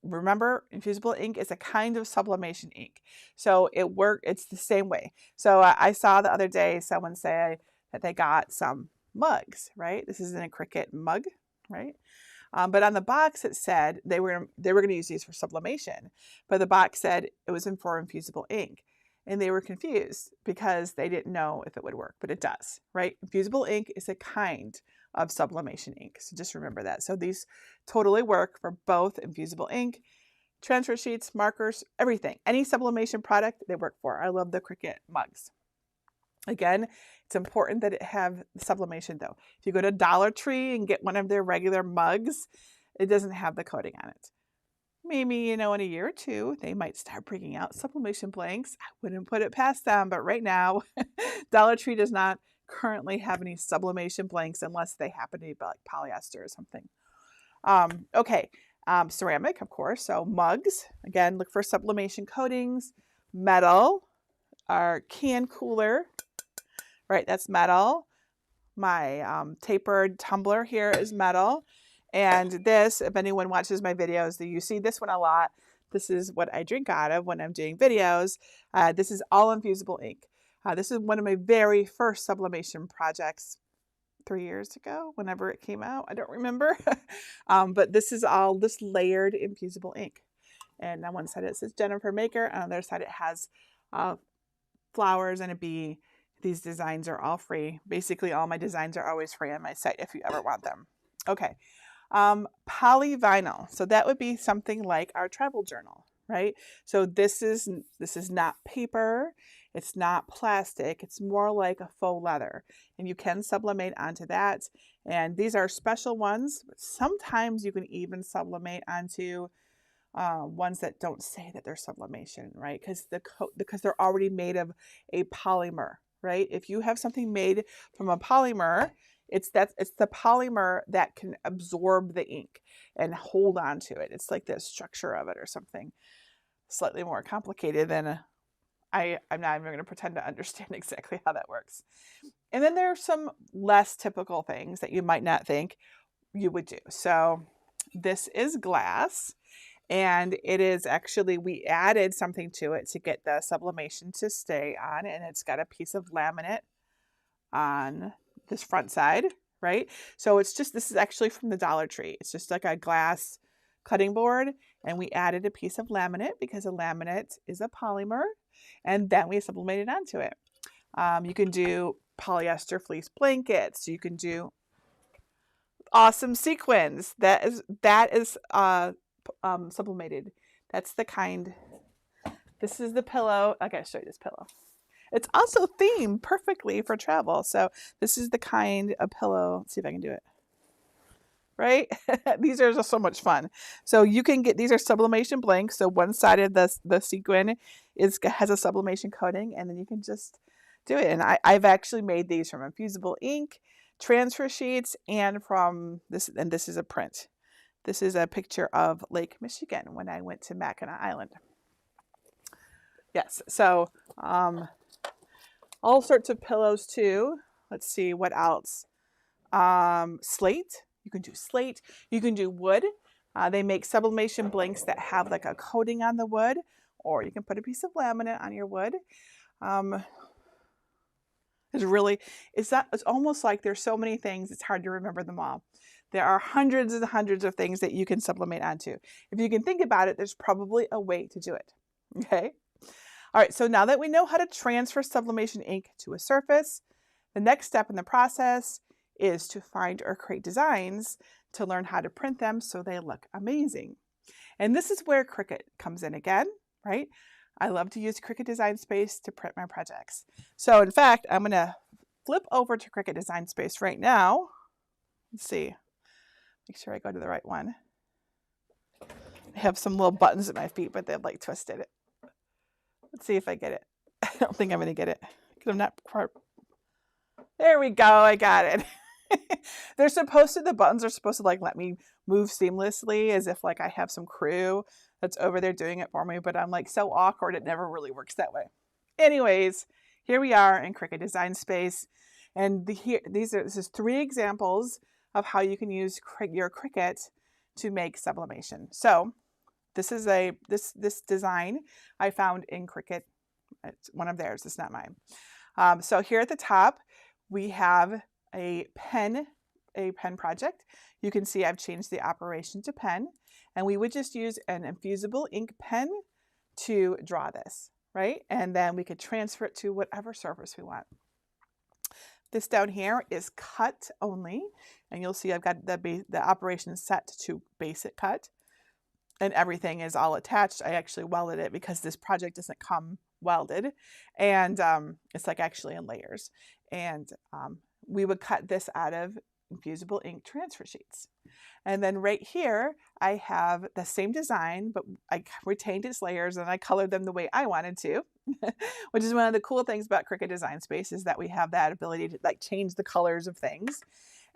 remember, infusible ink is a kind of sublimation ink. So it's the same way. So I saw the other day someone say that they got some mugs, right? This is in a Cricut mug, right? But on the box it said they were going to use these for sublimation, but the box said it was for infusible ink. And they were confused because they didn't know if it would work, but it does, right? Infusible ink is a kind of sublimation ink. So just remember that. So these totally work for both infusible ink, transfer sheets, markers, everything. Any sublimation product they work for. I love the Cricut mugs. Again, it's important that it have sublimation though. If you go to Dollar Tree and get one of their regular mugs, it doesn't have the coating on it. Maybe, in a year or two, they might start bringing out sublimation blanks. I wouldn't put it past them, but right now, Dollar Tree does not currently have any sublimation blanks unless they happen to be like polyester or something. Ceramic, of course. So mugs, again, look for sublimation coatings. Metal, our can cooler, right? That's metal. My tapered tumbler here is metal. And this, if anyone watches my videos, you see this one a lot. This is what I drink out of when I'm doing videos. This is all infusible ink. This is one of my very first sublimation projects 3 years ago, whenever it came out. I don't remember. But this is all this layered infusible ink. And on one side it says Jennifer Maker. On the other side it has flowers and a bee. These designs are all free. Basically, all my designs are always free on my site if you ever want them. Okay. Polyvinyl. So that would be something like our travel journal, right? So this is not paper. It's not plastic. It's more like a faux leather, and you can sublimate onto that. And these are special ones. Sometimes you can even sublimate onto ones that don't say that they're sublimation, right? Because they're already made of a polymer, right? If you have something made from a polymer, it's the polymer that can absorb the ink and hold on to it. It's like the structure of it or something slightly more complicated than I'm not even going to pretend to understand exactly how that works. And then there are some less typical things that you might not think you would do. So this is glass, and it is actually, we added something to it to get the sublimation to stay on, and it's got a piece of laminate on this front side, right? So this is actually from the Dollar Tree. It's just like a glass cutting board, and we added a piece of laminate because a laminate is a polymer, and then we sublimated onto it. You can do polyester fleece blankets. You can do awesome sequins. That is sublimated. That's the kind. This is the pillow. I gotta show you this pillow. It's also themed perfectly for travel. So this is the kind of pillow. Let's see if I can do it. Right? These are just so much fun. So you can get, these are sublimation blanks. So one side of the sequin has a sublimation coating, and then you can just do it. And I've actually made these from infusible ink, transfer sheets, and from this, and this is a print. This is a picture of Lake Michigan when I went to Mackinac Island. Yes, so all sorts of pillows too. Let's see what else. Slate. You can do slate. You can do wood. They make sublimation blanks that have like a coating on the wood, or you can put a piece of laminate on your wood. It's almost like there's so many things, it's hard to remember them all. There are hundreds and hundreds of things that you can sublimate onto. If you can think about it, there's probably a way to do it. Okay. All right. So now that we know how to transfer sublimation ink to a surface, the next step in the process is to find or create designs to learn how to print them so they look amazing. And this is where Cricut comes in again, right? I love to use Cricut Design Space to print my projects. So in fact, I'm going to flip over to Cricut Design Space right now. Let's see. Make sure I go to the right one. I have some little buttons at my feet, but they're like twisted. Let's see if I get it. I don't think I'm going to get it because I'm not quite. There we go. I got it. The buttons are supposed to like let me move seamlessly as if like I have some crew that's over there doing it for me, but I'm like so awkward. It never really works that way. Anyways, here we are in Cricut Design Space. And this is 3 examples of how you can use your Cricut to make sublimation. So This is this design I found in Cricut. It's one of theirs. It's not mine. So here at the top, we have a pen project. You can see I've changed the operation to pen, and we would just use an infusible ink pen to draw this, right? And then we could transfer it to whatever surface we want. This down here is cut only, and you'll see I've got the operation set to basic cut, and everything is all attached. I actually welded it because this project doesn't come welded, and it's like actually in layers. And we would cut this out of infusible ink transfer sheets. And then right here, I have the same design, but I retained its layers and I colored them the way I wanted to, which is one of the cool things about Cricut Design Space, is that we have that ability to like change the colors of things.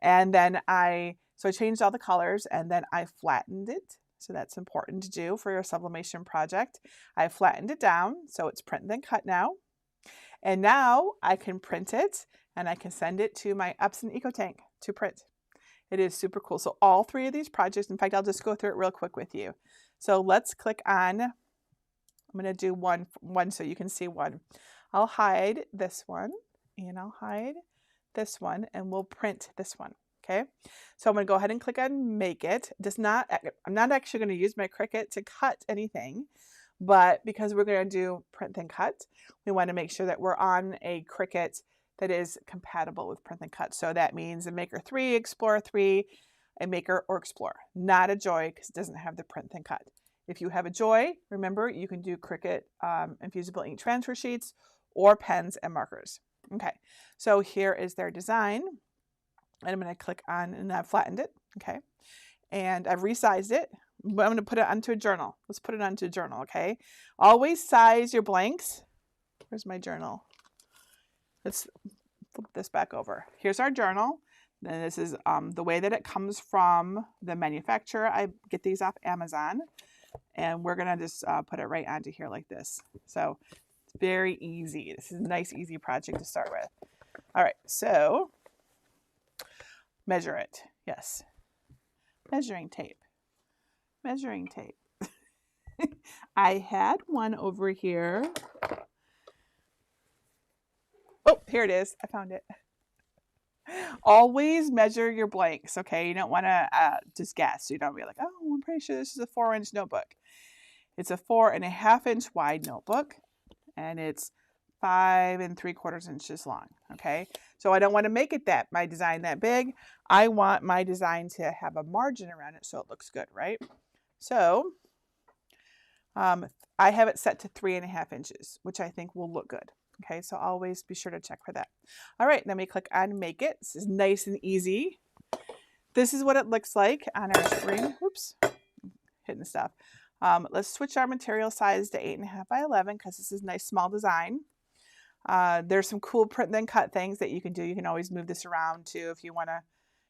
And then I changed all the colors, and then I flattened it. So that's important to do for your sublimation project. I flattened it down, so it's print then cut now. And now I can print it, and I can send it to my Epson EcoTank to print. It is super cool. So all three of these projects, in fact, I'll just go through it real quick with you. So let's click on, I'm going to do one so you can see one. I'll hide this one, and I'll hide this one, and we'll print this one. Okay, so I'm going to go ahead and click on Make It. I'm not actually going to use my Cricut to cut anything, but because we're going to do print then cut, we want to make sure that we're on a Cricut that is compatible with print and cut. So that means a Maker 3, Explorer 3, a Maker or Explorer, not a Joy, because it doesn't have the print and cut. If you have a Joy, remember you can do Cricut infusible ink transfer sheets or pens and markers. Okay, so here is their design. And I'm going to click on, and I've flattened it. Okay, and I've resized it. I'm going to put it onto a journal. Let's put it onto a journal. Okay, always size your blanks. Where's my journal? Let's flip this back over. Here's our journal. And this is the way that it comes from the manufacturer. I get these off Amazon, and we're going to just put it right onto here like this. So it's very easy. This is a nice, easy project to start with. All right, so measure it. Yes. Measuring tape. Measuring tape. I had one over here. Oh, here it is. I found it. Always measure your blanks, okay? You don't want to just guess. You don't be like, oh, I'm pretty sure this is a 4-inch notebook. It's a 4.5-inch wide notebook, and it's 5 3/4 inches long, okay? So I don't want to make it my design that big. I want my design to have a margin around it so it looks good, right? So I have it set to 3.5 inches, which I think will look good. Okay, so always be sure to check for that. All right, then we click on Make It. This is nice and easy. This is what it looks like on our screen. Oops, hitting stuff. Let's switch our material size to 8.5 by 11 because this is a nice small design. There's some cool print then cut things that you can do. You can always move this around too if you want to,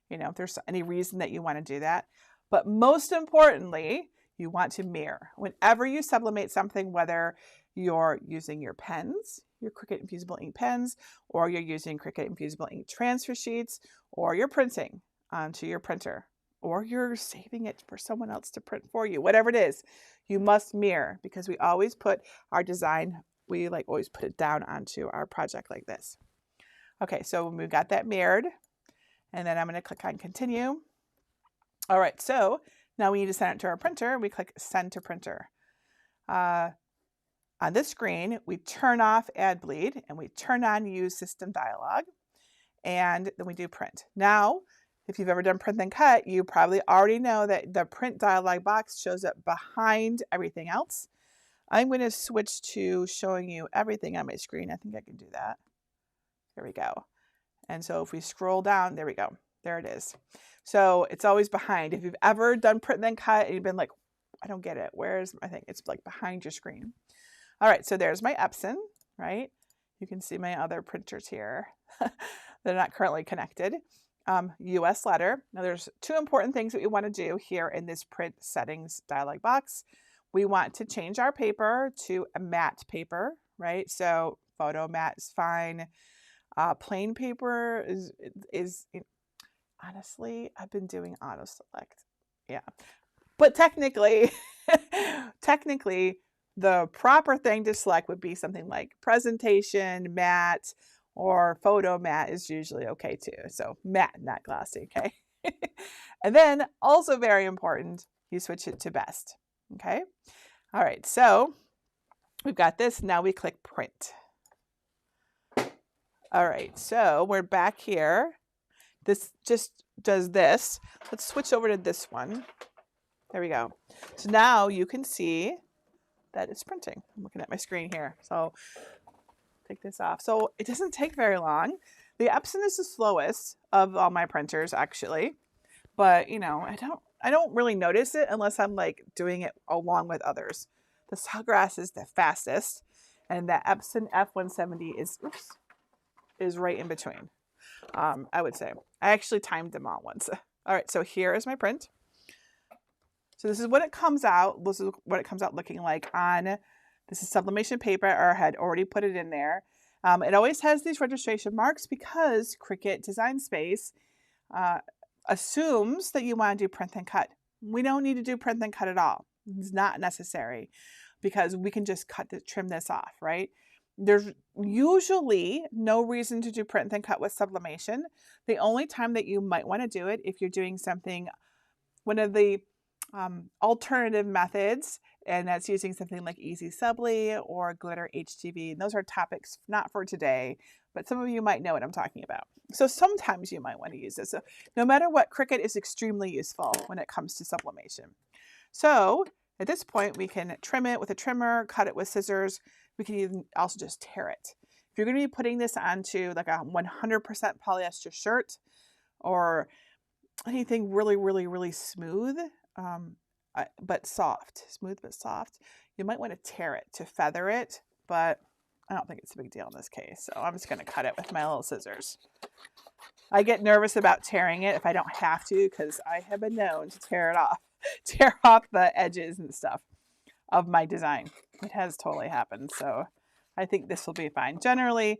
if there's any reason that you want to do that. But most importantly, you want to mirror. Whenever you sublimate something, whether you're using your pens, your Cricut infusible ink pens, or you're using Cricut infusible ink transfer sheets, or you're printing onto your printer, or you're saving it for someone else to print for you, whatever it is, you must mirror, because we always put our design, we like always put it down onto our project like this. Okay, so we've got that mirrored, and then I'm going to click on Continue. All right, so now we need to send it to our printer. We click Send to Printer. On this screen, we turn off Add Bleed, and we turn on Use System Dialog, and then we do Print. Now, if you've ever done print then cut, you probably already know that the print dialog box shows up behind everything else. I'm going to switch to showing you everything on my screen. I think I can do that. There we go. And so if we scroll down, there we go. There it is. So it's always behind. If you've ever done print then cut and you've been like, I don't get it. Where's my thing? It's like behind your screen. All right, so there's my Epson, right? You can see my other printers here. They're not currently connected. US letter. Now there's two important things that we want to do here in this print settings dialog box. We want to change our paper to a matte paper, right? So photo matte is fine. Plain paper is honestly, I've been doing auto select. Yeah. But technically, technically, the proper thing to select would be something like presentation, matte, or photo matte is usually okay too. So matte, not glossy, okay? And then also very important, you switch it to best, okay? All right, so we've got this. Now we click print. All right, so we're back here. This just does this. Let's switch over to this one. There we go. So now you can see that it's printing. I'm looking at my screen here. So take this off. So it doesn't take very long. The Epson is the slowest of all my printers actually, but you know, I don't really notice it unless I'm like doing it along with others. The Sawgrass is the fastest, and the Epson F170 is right in between. I would say. I actually timed them all once. All right, so here is my print. So this is what it comes out. This is what it comes out looking like on, this is sublimation paper, or I had already put it in there. It always has these registration marks because Cricut Design Space assumes that you want to do print and cut. We don't need to do print and cut at all. It's not necessary because we can just trim this off, right? There's usually no reason to do print and cut with sublimation. The only time that you might want to do it if you're doing something, one of the alternative methods, and that's using something like Easy Subli or Glitter HTV. And those are topics not for today, but some of you might know what I'm talking about. So sometimes you might want to use this. So no matter what, Cricut is extremely useful when it comes to sublimation. So at this point, we can trim it with a trimmer, cut it with scissors. We can even also just tear it. If you're going to be putting this onto like a 100% polyester shirt or anything really, really, really smooth, but soft, smooth but soft, you might want to tear it to feather it, but I don't think it's a big deal in this case. So I'm just going to cut it with my little scissors. I get nervous about tearing it if I don't have to because I have been known to tear it off, tear off the edges and stuff of my design. It has totally happened. So I think this will be fine. Generally,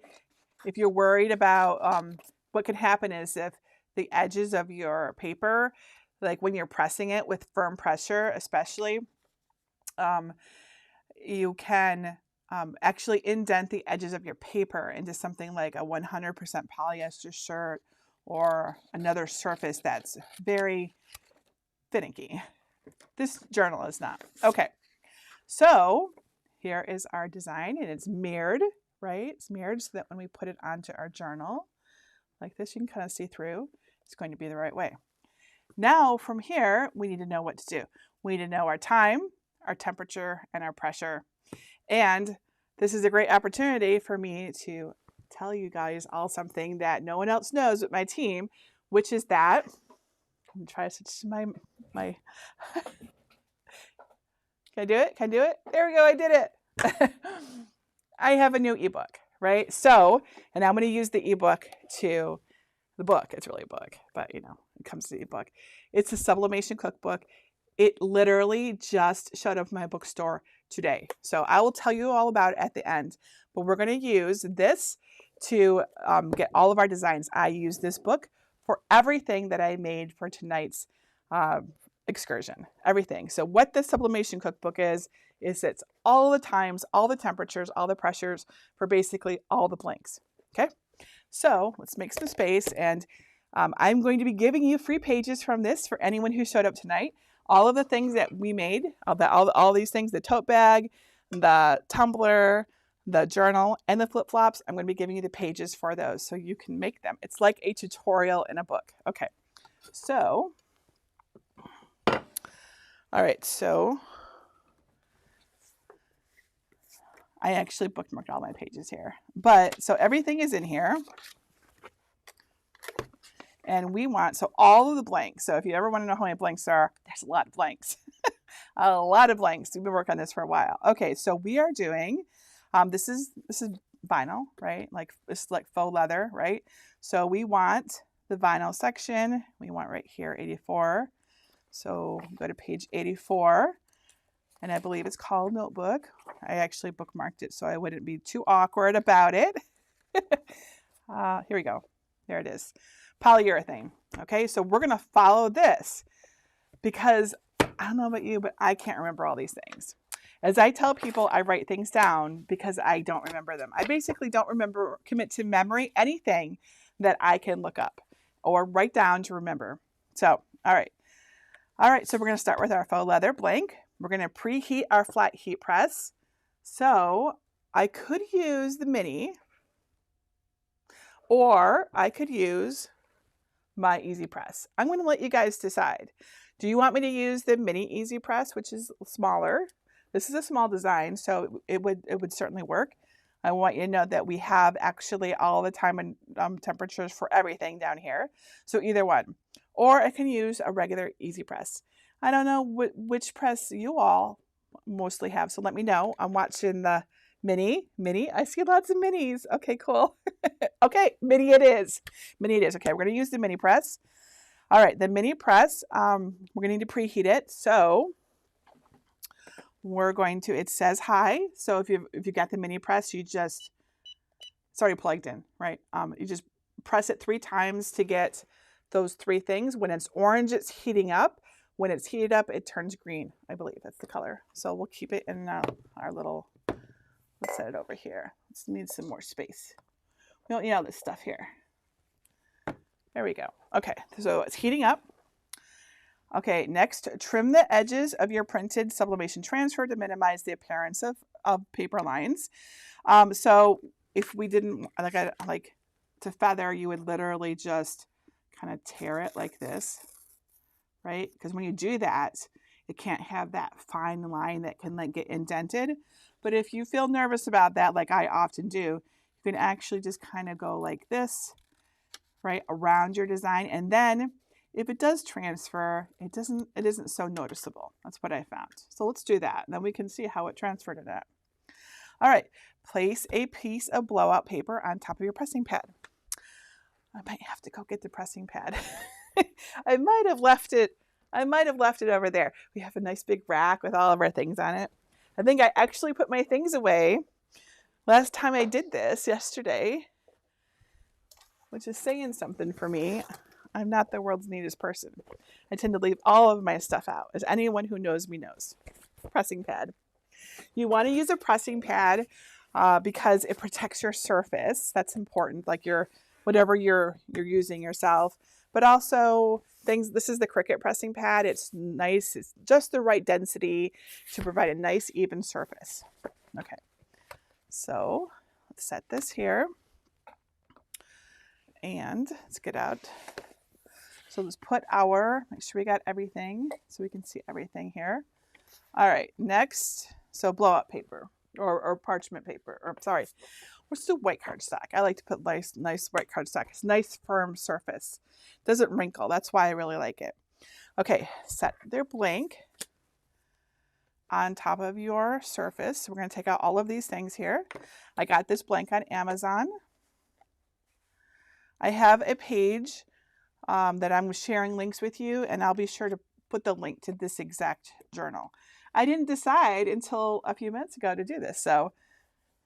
if you're worried about what can happen is if the edges of your paper, like when you're pressing it with firm pressure, especially, you can actually indent the edges of your paper into something like a 100% polyester shirt or another surface that's very finicky. This journal is not. Okay, so here is our design, and it's mirrored, right? It's mirrored so that when we put it onto our journal like this, you can kind of see through. It's going to be the right way. Now from here, we need to know what to do. We need to know our time, our temperature, and our pressure. And this is a great opportunity for me to tell you guys all something that no one else knows but my team, which is that, I'm going to try to switch to my Can I do it? Can I do it? There we go. I did it. I have a new ebook, right? So, and I'm going to use the ebook to the book. It's really a book, but you know, it comes to the ebook. It's a sublimation cookbook. It literally just showed up in my bookstore today. So I will tell you all about it at the end, but we're going to use this to get all of our designs. I use this book for everything that I made for tonight's excursion, everything. So what the sublimation cookbook is it's all the times, all the temperatures, all the pressures for basically all the blanks. Okay. So let's make some space, and I'm going to be giving you free pages from this for anyone who showed up tonight. All of the things that we made, all these things, the tote bag, the tumbler, the journal, and the flip-flops, I'm going to be giving you the pages for those so you can make them. It's like a tutorial in a book. Okay, so, all right, so I actually bookmarked all my pages here. But, so everything is in here. And we want, so all of the blanks. So if you ever want to know how many blanks there are, there's a lot of blanks. A lot of blanks. We've been working on this for a while. Okay, so we are doing, this is vinyl, right? Like this is like faux leather, right? So we want the vinyl section. We want right here, 84. So go to page 84. And I believe it's called Notebook. I actually bookmarked it so I wouldn't be too awkward about it. Here we go. There it is. Polyurethane. Okay, so we're going to follow this because I don't know about you, but I can't remember all these things. As I tell people, I write things down because I don't remember them. I basically don't commit to memory anything that I can look up or write down to remember. So, all right. All right, so we're going to start with our faux leather blank. We're going to preheat our flat heat press. So I could use the mini, or I could use my easy press. I'm going to let you guys decide. Do you want me to use the mini easy press, which is smaller? This is a small design, so it would certainly work. I want you to know that we have actually all the time and temperatures for everything down here. So either one. Or I can use a regular easy press. I don't know which press you all mostly have, so let me know. I'm watching the mini. I see lots of minis. Okay, cool. Okay, mini it is. Mini it is. Okay, we're going to use the mini press. All right, the mini press, we're going to need to preheat it. So we're going to, it says high. So if you got the mini press, you just, it's already plugged in, right? You just press it 3 times to get those 3 things. When it's orange, it's heating up. When it's heated up, it turns green. I believe that's the color. So we'll keep it in our little, let's set it over here. Let's need some more space. We don't need all this stuff here. There we go. Okay, so it's heating up. Okay, next, trim the edges of your printed sublimation transfer to minimize the appearance of paper lines. So if we didn't, like to feather, you would literally just kind of tear it like this, right? Because when you do that, it can't have that fine line that can like get indented. But if you feel nervous about that, like I often do, you can actually just kind of go like this, right, around your design. And then if it does transfer, it isn't so noticeable. That's what I found. So let's do that. And then we can see how it transferred it at. All right, place a piece of blowout paper on top of your pressing pad. I might have to go get the pressing pad. I might have left it over there. We have a nice big rack with all of our things on it. I think I actually put my things away last time I did this yesterday, which is saying something for me. I'm not the world's neatest person. I tend to leave all of my stuff out, as anyone who knows me knows. Pressing pad. You want to use a pressing pad because it protects your surface. That's important, like whatever you're using yourself. But also this is the Cricut pressing pad. It's nice. It's just the right density to provide a nice even surface. Okay, so let's set this here. And let's get out. So let's make sure we got everything so we can see everything here. All right, next, so blow up paper or parchment paper, or sorry, let's do white cardstock. I like to put nice white cardstock. It's nice firm surface. Doesn't wrinkle. That's why I really like it. Okay, set their blank on top of your surface. So we're going to take out all of these things here. I got this blank on Amazon. I have a page that I'm sharing links with you, and I'll be sure to put the link to this exact journal. I didn't decide until a few minutes ago to do this, so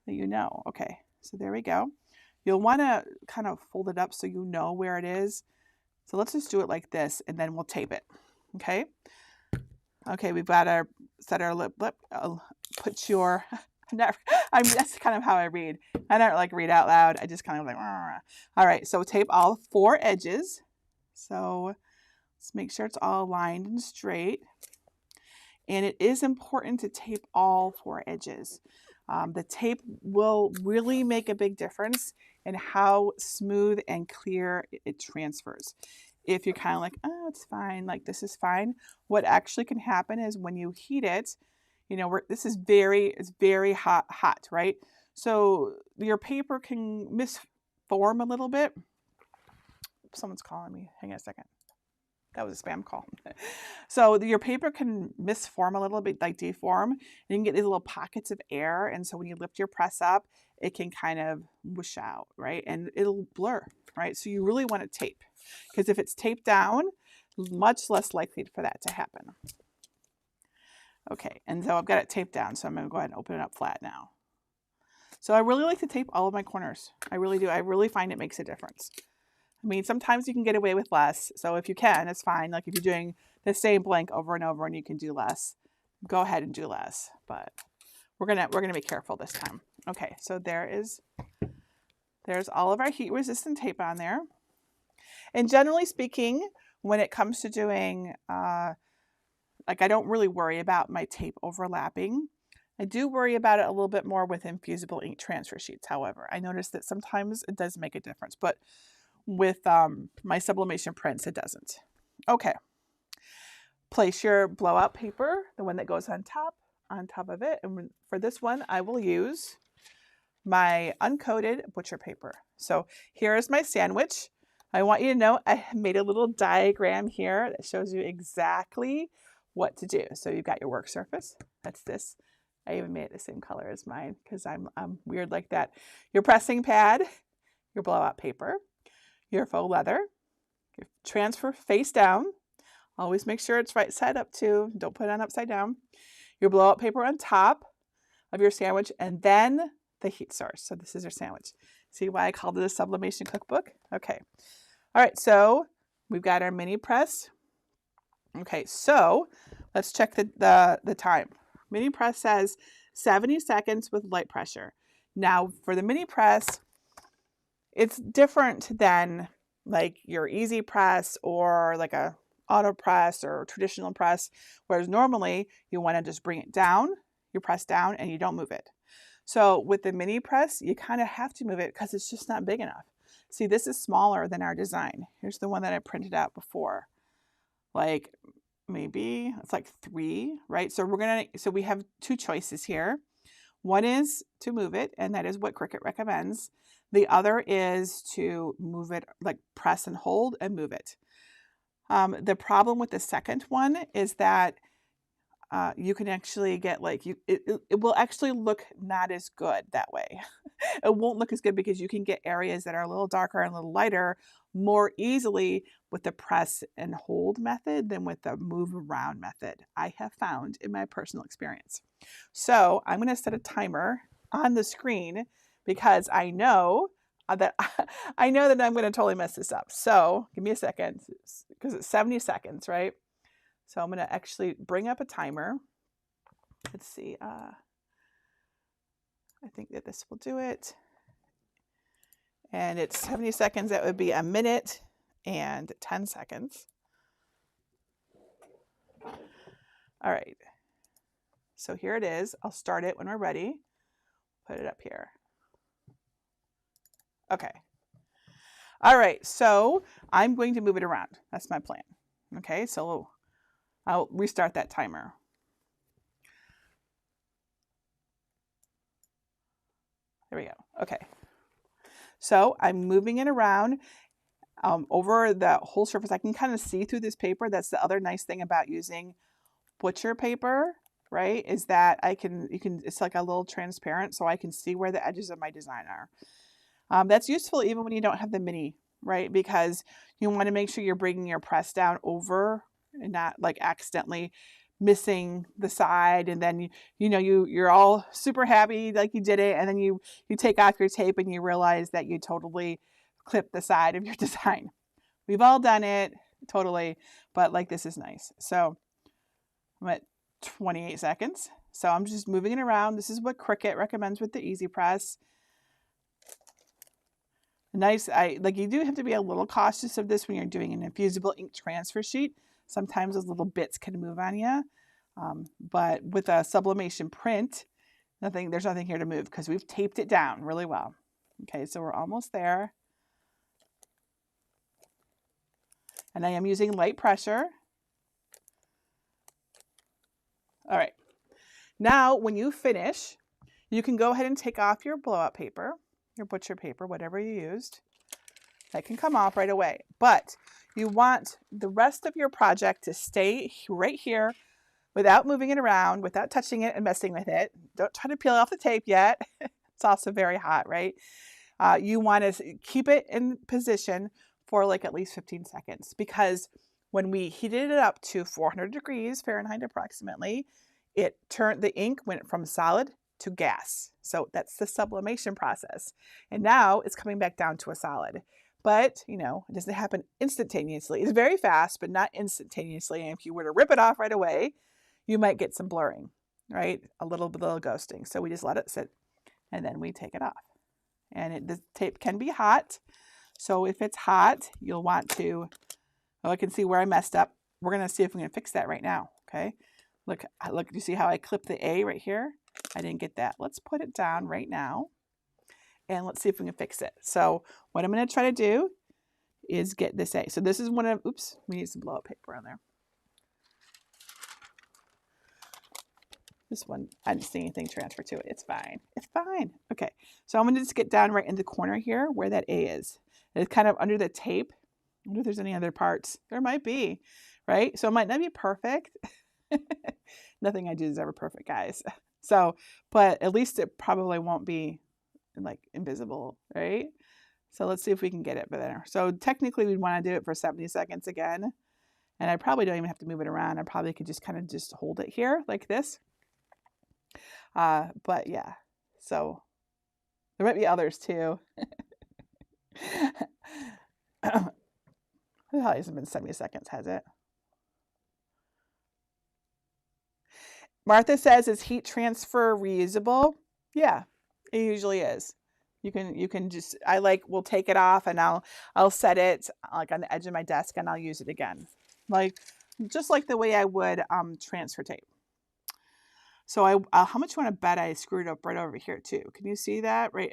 you know. Okay, so there we go. You'll want to kind of fold it up so you know where it is. So let's just do it like this, and then we'll tape it. Okay. Okay, we've got set our lip. Put your. That's kind of how I read. I don't like read out loud. I just kind of like. All right, so tape all 4 edges. So let's make sure it's all lined and straight. And it is important to tape all 4 edges. The tape will really make a big difference in how smooth and clear it transfers. If you're kind of like, oh, it's fine, like this is fine, what actually can happen is when you heat it, you know, it's very hot, right? So your paper can misform a little bit. Someone's calling me. Hang on a second. That was a spam call. So your paper can misform a little bit, like deform. And you can get these little pockets of air. And so when you lift your press up, it can kind of whoosh out, right? And it'll blur, right? So you really want to tape. Because if it's taped down, much less likely for that to happen. Okay, and so I've got it taped down. So I'm going to go ahead and open it up flat now. So I really like to tape all of my corners. I really do. I really find it makes a difference. I mean, sometimes you can get away with less. So if you can, it's fine. Like if you're doing the same blank over and over and you can do less, go ahead and do less. But we're gonna be careful this time. Okay, so there's all of our heat resistant tape on there. And generally speaking, when it comes to doing, like I don't really worry about my tape overlapping. I do worry about it a little bit more with infusible ink transfer sheets. However, I notice that sometimes it does make a difference, but with my sublimation prints, it doesn't. Okay. Place your blowout paper, the one that goes on top of it. And for this one, I will use my uncoated butcher paper. So here is my sandwich. I want you to know I made a little diagram here that shows you exactly what to do. So you've got your work surface. That's this. I even made it the same color as mine because I'm weird like that. Your pressing pad, your blowout paper, your faux leather, your transfer face down. Always make sure it's right side up too. Don't put it on upside down. Your blowout paper on top of your sandwich, and then the heat source. So this is your sandwich. See why I called it a sublimation cookbook? Okay. All right, so we've got our mini press. Okay, so let's check the time. Mini press says 70 seconds with light pressure. Now for the mini press, it's different than like your easy press or like a auto press or traditional press, whereas normally you want to just bring it down, you press down and you don't move it. So with the mini press, you kind of have to move it because it's just not big enough. See, this is smaller than our design. Here's the one that I printed out before. Like maybe it's like 3, right? So we have 2 choices here. One is to move it, and that is what Cricut recommends. The other is to move it, like press and hold and move it. The problem with the second one is that you can actually get like, it will actually look not as good that way. It won't look as good because you can get areas that are a little darker and a little lighter more easily with the press and hold method than with the move around method, I have found in my personal experience. So I'm going to set a timer on the screen because I know that I'm going to totally mess this up. So give me a second because it's 70 seconds, right? So I'm going to actually bring up a timer. Let's see. I think that this will do it. And it's 70 seconds. That would be a minute and 10 seconds. All right. So here it is. I'll start it when we're ready. Put it up here. Okay. All right. So I'm going to move it around. That's my plan. Okay. So I'll restart that timer. There we go. Okay. So I'm moving it around over the whole surface. I can kind of see through this paper. That's the other nice thing about using butcher paper, right? Is that it's like a little transparent, so I can see where the edges of my design are. That's useful even when you don't have the mini, right? Because you want to make sure you're bringing your press down over and not like accidentally missing the side, and then you're all super happy like you did it, and then you take off your tape and you realize that you totally clipped the side of your design. We've all done it, totally, but like this is nice. So I'm at 28 seconds. So I'm just moving it around. This is what Cricut recommends with the Easy Press. Nice. You do have to be a little cautious of this when you're doing an infusible ink transfer sheet. Sometimes those little bits can move on you. But with a sublimation print, there's nothing here to move because we've taped it down really well. Okay, so we're almost there. And I am using light pressure. All right. Now, when you finish, you can go ahead and take off your blowout paper, your butcher paper, whatever you used. That can come off right away. But you want the rest of your project to stay right here without moving it around, without touching it and messing with it. Don't try to peel off the tape yet. It's also very hot, right? You want to keep it in position for like at least 15 seconds because when we heated it up to 400 degrees Fahrenheit approximately, the ink went from solid to gas. So that's the sublimation process. And now it's coming back down to a solid. but you know, it doesn't happen instantaneously. It's very fast, but not instantaneously. And if you were to rip it off right away, you might get some blurring, right? A little ghosting. So we just let it sit and then we take it off. And the tape can be hot. So if it's hot, you'll want to, oh, I can see where I messed up. We're going to see if we can fix that right now. Okay. Look, you see how I clipped the A right here? I didn't get that. Let's put it down right now. And let's see if we can fix it. So what I'm going to try to do is get this A. So this is one of, oops, we need some blow up paper on there. This one, I didn't see anything transfer to it. It's fine. It's fine. Okay. So I'm going to just get down right in the corner here where that A is. It's kind of under the tape. I wonder if there's any other parts. There might be, right? So it might not be perfect. Nothing I do is ever perfect, guys. So, but at least it probably won't be like invisible, right? So let's see if we can get it better. So technically we'd want to do it for 70 seconds again. And I probably don't even have to move it around. I probably could just kind of just hold it here like this. But yeah, so there might be others too. It hasn't been 70 seconds, has it? Martha says, is heat transfer reusable? Yeah, it usually is. You can just, we'll take it off and I'll set it like on the edge of my desk and I'll use it again. Just like the way I would transfer tape. So how much you want to bet I screwed up right over here too? Can you see that? Right?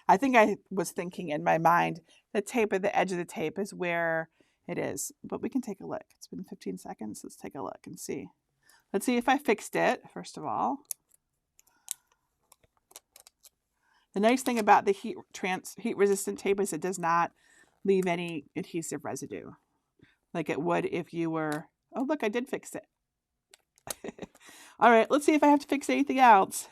I think I was thinking in my mind, the tape at the edge of the tape is where it is. But we can take a look. It's been 15 seconds. Let's take a look and see. Let's see if I fixed it, first of all. The nice thing about the heat resistant tape is it does not leave any adhesive residue like it would if you were, oh look, I did fix it. All right, let's see if I have to fix anything else.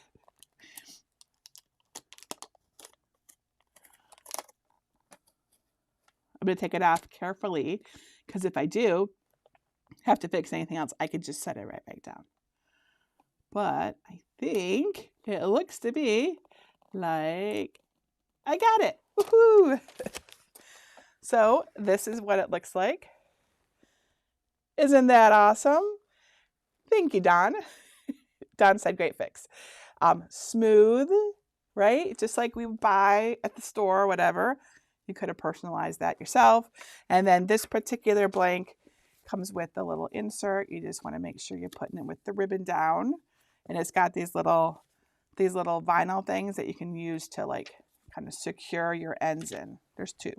I'm going to take it off carefully because if I do have to fix anything else, I could just set it right back down. But I think it looks to be like I got it. Woohoo! So this is what it looks like. Isn't that awesome? Thank you, Don. Don said great fix. Smooth, right? Just like we buy at the store or whatever. You could have personalized that yourself. And then this particular blank comes with a little insert. You just want to make sure you're putting it with the ribbon down. And it's got these little vinyl things that you can use to like kind of secure your ends in. There's two,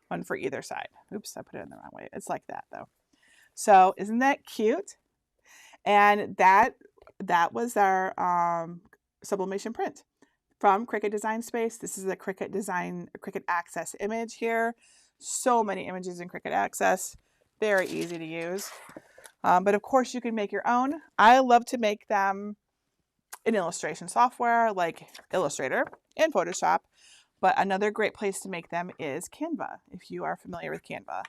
one for either side. Oops, I put it in the wrong way. It's like that though. So isn't that cute? And that was our sublimation print from Cricut Design Space. This is a Cricut Access image here. So many images in Cricut Access. Very easy to use. But of course you can make your own. I love to make them in illustration software like Illustrator and Photoshop. But another great place to make them is Canva, if you are familiar with Canva.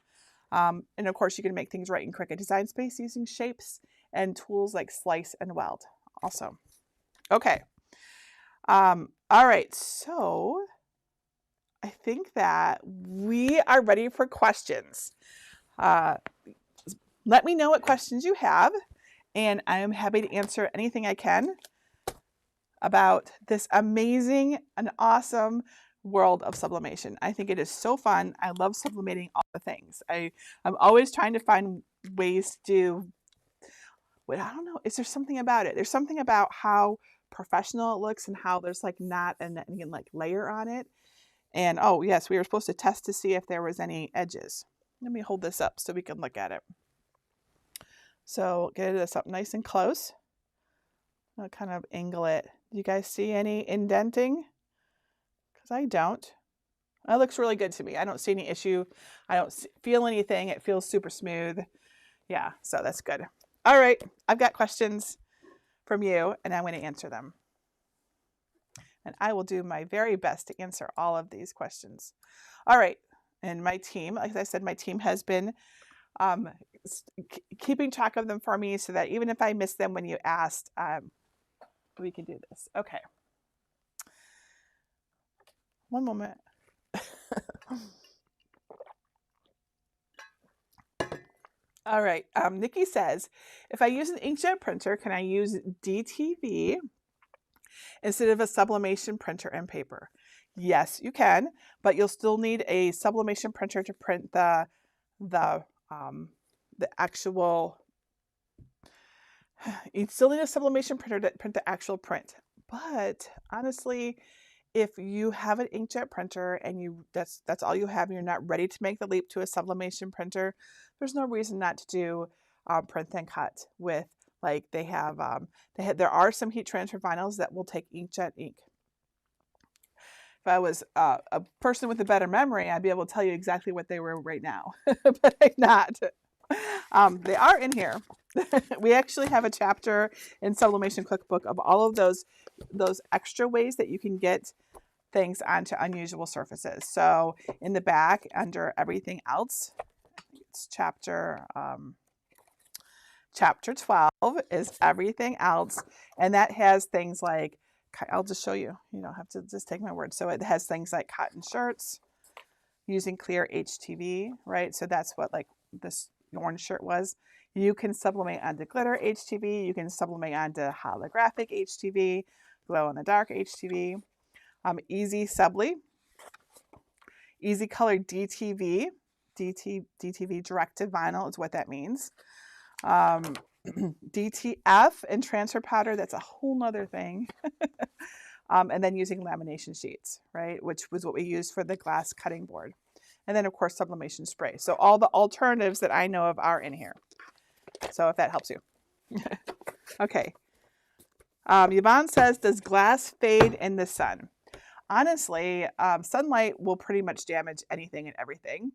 And of course you can make things right in Cricut Design Space using shapes and tools like Slice and Weld also. Okay. All right. So I think that we are ready for questions. Let me know what questions you have, and I am happy to answer anything I can about this amazing and awesome world of sublimation. I think it is so fun. I love sublimating all the things. I'm always trying to find ways to do, I don't know, is there something about it? There's something about how professional it looks and how there's like not any like layer on it. And oh yes, we were supposed to test to see if there was any edges. Let me hold this up so we can look at it. So get this up nice and close. I'll kind of angle it. Do you guys see any indenting? Because I don't. That looks really good to me. I don't see any issue. I don't feel anything. It feels super smooth. Yeah, so that's good. All right, I've got questions from you, and I'm going to answer them. And I will do my very best to answer all of these questions. All right, and my team, like I said, my team has been keeping track of them for me so that even if I miss them when you asked, we can do this. Okay. One moment. All right. Nikki says, if I use an inkjet printer, can I use DTV instead of a sublimation printer and paper? Yes, you can, but you'll still need a sublimation printer to print the actual. You still need a sublimation printer to print the actual print. But honestly, if you have an inkjet printer and that's all you have, and you're not ready to make the leap to a sublimation printer, there's no reason not to do print and cut with, like there are some heat transfer vinyls that will take inkjet ink. If I was a person with a better memory, I'd be able to tell you exactly what they were right now, but I'm not. They are in here. We actually have a chapter in Sublimation Cookbook of all of those extra ways that you can get things onto unusual surfaces. So in the back under everything else, it's chapter 12 is everything else, and that has things like, I'll just show you, you don't have to just take my word. So it has things like cotton shirts using clear HTV, right? So that's what like this orange shirt was. You can sublimate onto glitter HTV. You can sublimate onto holographic HTV, glow in the dark HTV. Easy Subli, easy color DTV, DTV directed vinyl is what that means. DTF and transfer powder, that's a whole nother thing. And then using lamination sheets, right, which was what we used for the glass cutting board. And then, of course, sublimation spray. So all the alternatives that I know of are in here. So if that helps you. Okay. Yvonne says, does glass fade in the sun? Honestly, sunlight will pretty much damage anything and everything.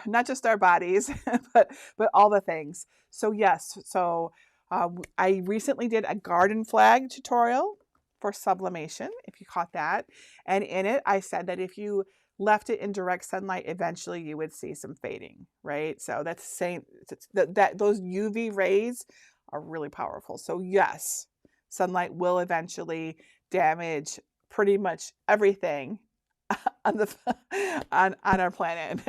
Not just our bodies, but all the things. So yes, so I recently did a garden flag tutorial for sublimation, if you caught that. And in it, I said that if you left it in direct sunlight, eventually you would see some fading, right? So that's saying that those UV rays are really powerful. So yes, sunlight will eventually damage pretty much everything on our planet.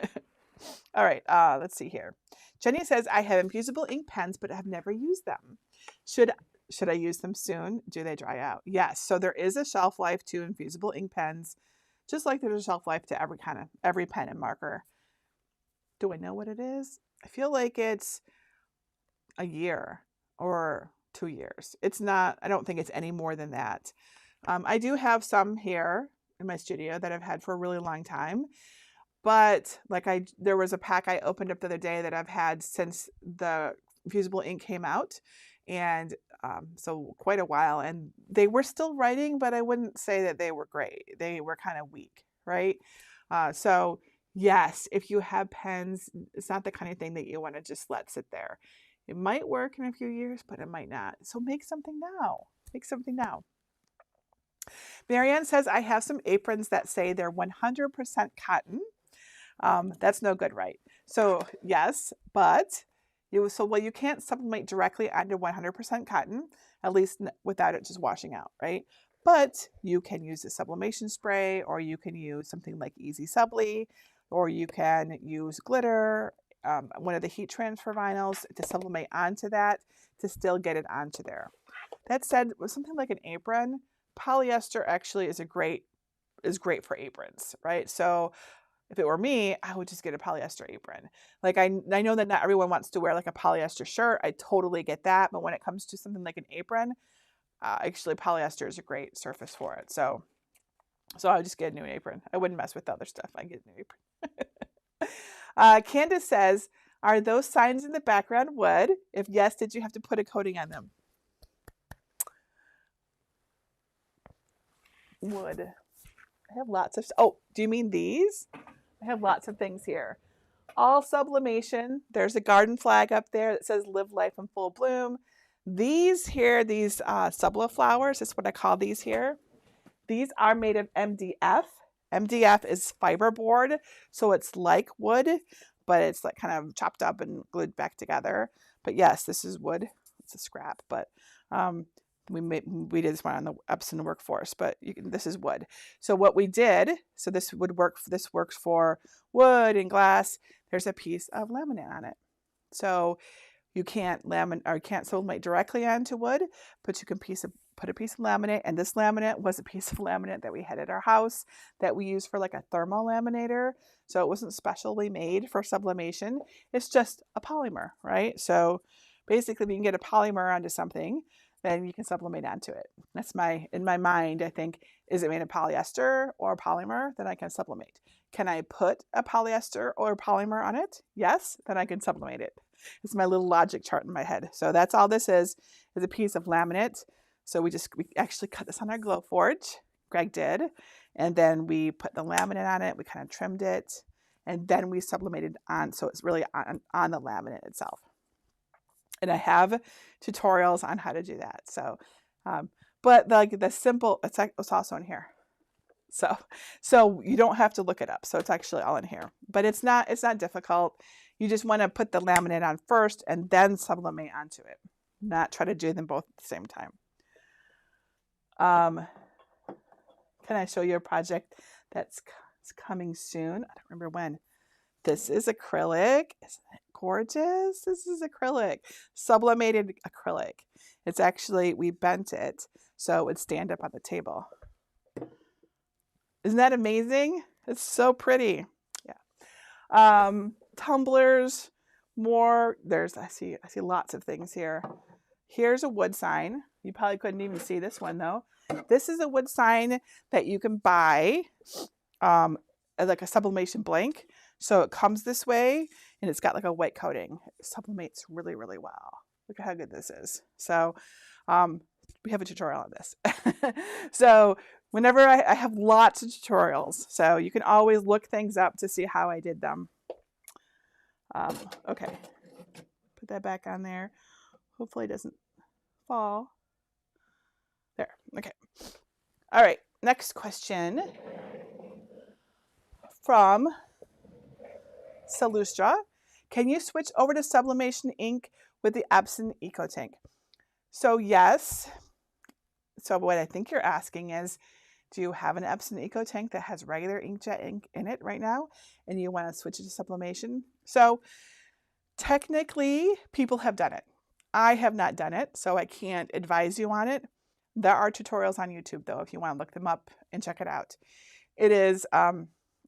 All right, let's see here. Jenny says, I have infusible ink pens, but have never used them. Should I use them soon? Do they dry out? Yes. So there is a shelf life to infusible ink pens, just like there's a shelf life to every pen and marker. Do I know what it is? I feel like it's a year or 2 years. It's not, I don't think it's any more than that. I do have some here in my studio that I've had for a really long time. But like there was a pack I opened up the other day that I've had since the infusible ink came out. And so quite a while, and they were still writing, but I wouldn't say that they were great. They were kind of weak, right? So yes, if you have pens, it's not the kind of thing that you want to just let sit there. It might work in a few years, but it might not. So make something now. Make something now. Marianne says, I have some aprons that say they're 100% cotton. That's no good, right? So yes, but you can't sublimate directly onto 100% cotton, at least without it just washing out, right? But you can use a sublimation spray, or you can use something like Easy Subli, or you can use glitter, one of the heat transfer vinyls to sublimate onto that to still get it onto there. That said, with something like an apron, polyester actually is great for aprons, right? So if it were me, I would just get a polyester apron. Like I know that not everyone wants to wear like a polyester shirt. I totally get that. But when it comes to something like an apron, actually polyester is a great surface for it. So I would just get a new apron. I wouldn't mess with the other stuff. I get a new apron. Candace says, are those signs in the background wood? If yes, did you have to put a coating on them? Wood. I have lots of, oh, do you mean these? I have lots of things here. All sublimation. There's a garden flag up there that says live life in full bloom. These here, these subla flowers, that's what I call these here. These are made of MDF. MDF is fiberboard, so it's like wood, but it's like kind of chopped up and glued back together. But yes, this is wood. It's a scrap, but we did this one on the Epson Workforce, but this is wood. So what we did, so this would work. This works for wood and glass. There's a piece of laminate on it. So you can't laminate or can't sublimate directly onto wood, but you can put a piece of laminate, and this laminate was a piece of laminate that we had at our house that we use for like a thermal laminator. So it wasn't specially made for sublimation. It's just a polymer, right? So basically, if you can get a polymer onto something, then you can sublimate onto it. That's in my mind, I think, is it made of polyester or polymer? Then I can sublimate. Can I put a polyester or polymer on it? Yes, then I can sublimate it. It's my little logic chart in my head. So that's all this is a piece of laminate. So we actually cut this on our glow forge. Greg did. And then we put the laminate on it. We kind of trimmed it. And then we sublimated on, so it's really on the laminate itself. And I have tutorials on how to do that. So, but the simple, it's also in here. So you don't have to look it up. So it's actually all in here, but it's not difficult. You just want to put the laminate on first and then sublimate onto it, not try to do them both at the same time. Can I show you a project that's coming soon? I don't remember when. This is acrylic. Isn't it gorgeous? This is acrylic, sublimated acrylic. It's actually, we bent it so it would stand up on the table. Isn't that amazing? It's so pretty. Yeah. Tumblers, more. I see lots of things here. Here's a wood sign. You probably couldn't even see this one though. This is a wood sign that you can buy, like a sublimation blank. So it comes this way and it's got like a white coating. It sublimates really, really well. Look at how good this is. So we have a tutorial on this. So whenever I have lots of tutorials, so you can always look things up to see how I did them. Okay, put that back on there. Hopefully it doesn't fall. There, okay. All right, next question from Salustra. Can you switch over to sublimation ink with the Epson Eco Tank? So yes. So what I think you're asking is, do you have an Epson Eco Tank that has regular inkjet ink in it right now and you want to switch it to sublimation? So technically people have done it. I have not done it, so I can't advise you on it. There are tutorials on YouTube though, if you want to look them up and check it out. It is a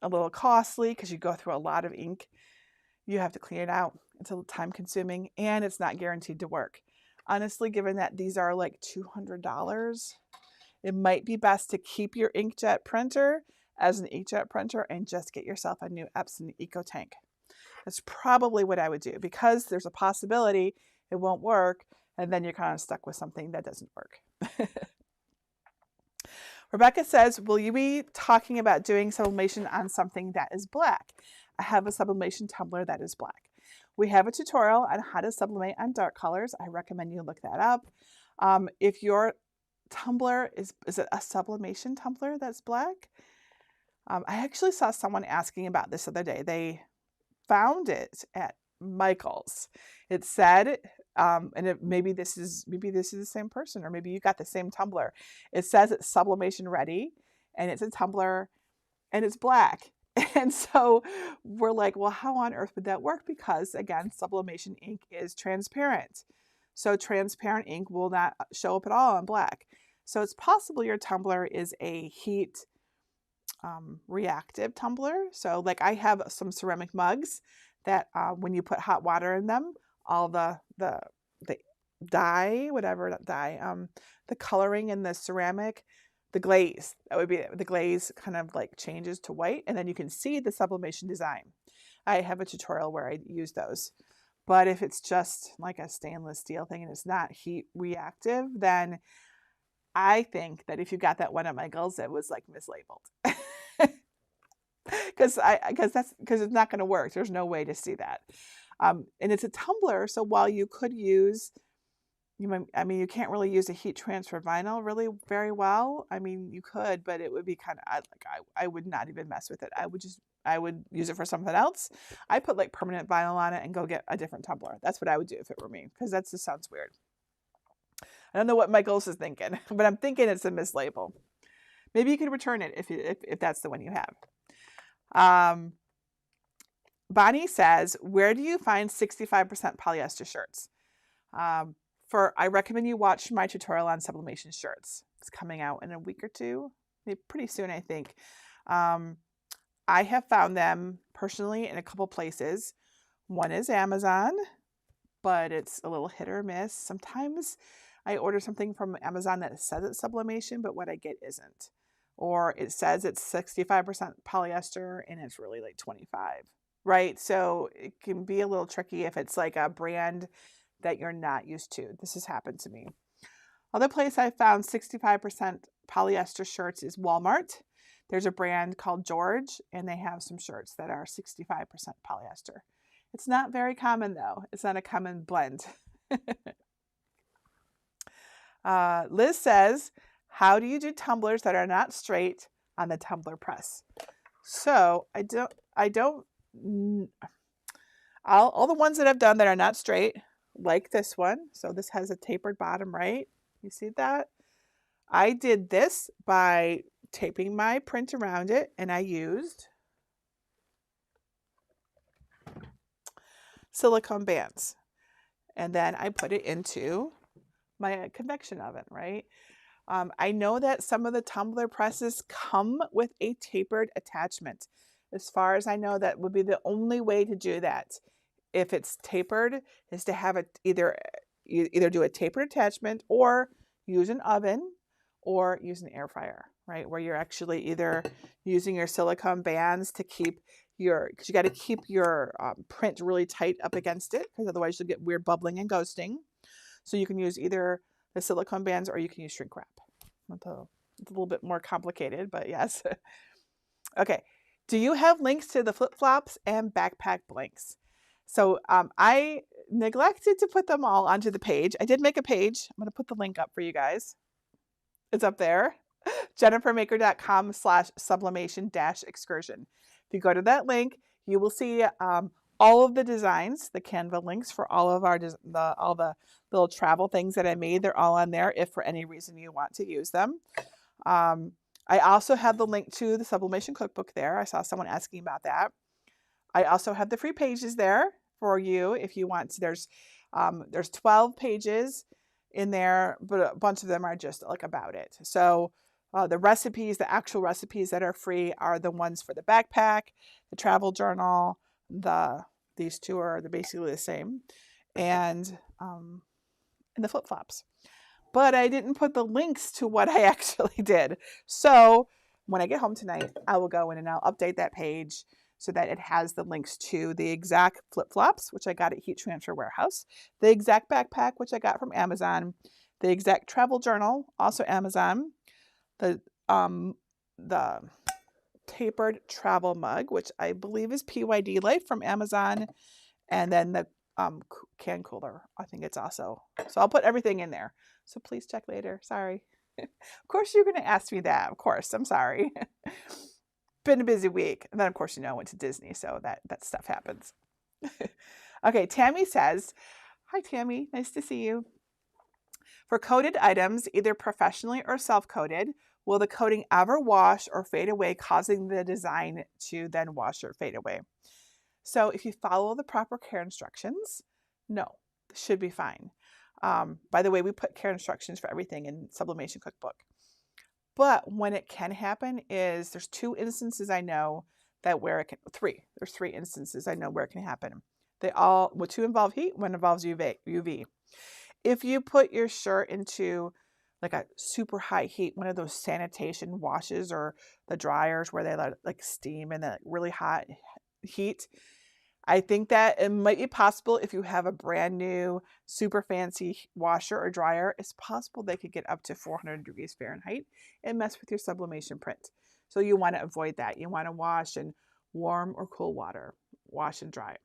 little costly because you go through a lot of ink. You have to clean it out. It's a little time consuming and it's not guaranteed to work. Honestly, given that these are like $200, it might be best to keep your inkjet printer as an inkjet printer and just get yourself a new Epson Eco Tank. That's probably what I would do because there's a possibility it won't work and then you're kind of stuck with something that doesn't work. Rebecca says, will you be talking about doing sublimation on something that is black? I have a sublimation tumbler that is black. We have a tutorial on how to sublimate on dark colors. I recommend you look that up. If your tumbler is it a sublimation tumbler that's black? I actually saw someone asking about this the other day. They found it at Michael's. It said, and maybe this is the same person, or maybe you got the same tumbler. It says it's sublimation ready, and it's a tumbler, and it's black. And so we're like, well, how on earth would that work? Because again, sublimation ink is transparent. So transparent ink will not show up at all on black. So it's possible your tumbler is a heat reactive tumbler. So like I have some ceramic mugs that when you put hot water in them, all the dye, the coloring in the ceramic, the glaze, that would be the glaze kind of like changes to white, and then you can see the sublimation design. I have a tutorial where I use those. But if it's just like a stainless steel thing and it's not heat reactive, then I think that if you got that one at Michael's, it was like mislabeled. Because it's not going to work. There's no way to see that. And it's a tumbler, so while you could use, you can't really use a heat transfer vinyl really very well. I mean, you could, but it would be kind of I would not even mess with it. I would use it for something else. I put like permanent vinyl on it and go get a different tumbler. That's what I would do if it were me, because that just sounds weird. I don't know what Michael's is thinking, but I'm thinking it's a mislabel. Maybe you could return it if that's the one you have. Bonnie says, where do you find 65% polyester shirts? I recommend you watch my tutorial on sublimation shirts. It's coming out in a week or two, maybe pretty soon, I think. I have found them personally in a couple places. One is Amazon, but it's a little hit or miss. Sometimes I order something from Amazon that says it's sublimation, but what I get isn't. Or it says it's 65% polyester and it's really like 25, right? So it can be a little tricky if it's like a brand that you're not used to. This has happened to me. Other place I found 65% polyester shirts is Walmart. There's a brand called George, and they have some shirts that are 65% polyester. It's not very common, though. It's not a common blend. Liz says, how do you do tumblers that are not straight on the tumbler press? So all the ones that I've done that are not straight, like this one. So this has a tapered bottom, right? You see that? I did this by taping my print around it, and I used silicone bands. And then I put it into my convection oven, right? I know that some of the tumbler presses come with a tapered attachment. As far as I know, that would be the only way to do that. If it's tapered, is to have it either do a tapered attachment or use an oven or use an air fryer, right? Where you're actually either using your silicone bands to keep because you got to keep your print really tight up against it, because otherwise you'll get weird bubbling and ghosting. So you can use either the silicone bands or you can use shrink wrap. It's a little bit more complicated, but yes. Okay. Do you have links to the flip-flops and backpack blanks? So I neglected to put them all onto the page. I did make a page. I'm going to put the link up for you guys. It's up there. jennifermaker.com/sublimation-excursion. If you go to that link, you will see all of the designs, the Canva links for all of all the little travel things that I made. They're all on there if for any reason you want to use them. I also have the link to the Sublimation cookbook there. I saw someone asking about that. I also have the free pages there for you if you want. There's 12 pages in there, but a bunch of them are just like about it. So the recipes, the actual recipes that are free are the ones for the backpack, the travel journal, these two are basically the same, and the flip-flops. But I didn't put the links to what I actually did. So when I get home tonight, I will go in and I'll update that page so that it has the links to the exact flip-flops, which I got at Heat Transfer Warehouse, the exact backpack, which I got from Amazon, the exact travel journal, also Amazon, the tapered travel mug, which I believe is PYD Life from Amazon, and then the can cooler. I think it's also. So I'll put everything in there. So please check later. Sorry. Of course you're going to ask me that. Of course. I'm sorry. Been a busy week. And then, of course, I went to Disney, so that stuff happens. Okay, Tammy says, hi, Tammy. Nice to see you. For coated items, either professionally or self-coated, will the coating ever wash or fade away, causing the design to then wash or fade away? So if you follow the proper care instructions, no, this should be fine. By the way, we put care instructions for everything in Sublimation Cookbook. But when it can happen is there's two instances I know that where it can, there's three instances I know where it can happen. Two involve heat, one involves UV. If you put your shirt into like a super high heat, one of those sanitation washes or the dryers where they let like steam in the really hot heat, I think that it might be possible if you have a brand new, super fancy washer or dryer, it's possible they could get up to 400 degrees Fahrenheit and mess with your sublimation print. So you want to avoid that. You want to wash in warm or cool water, wash and dry.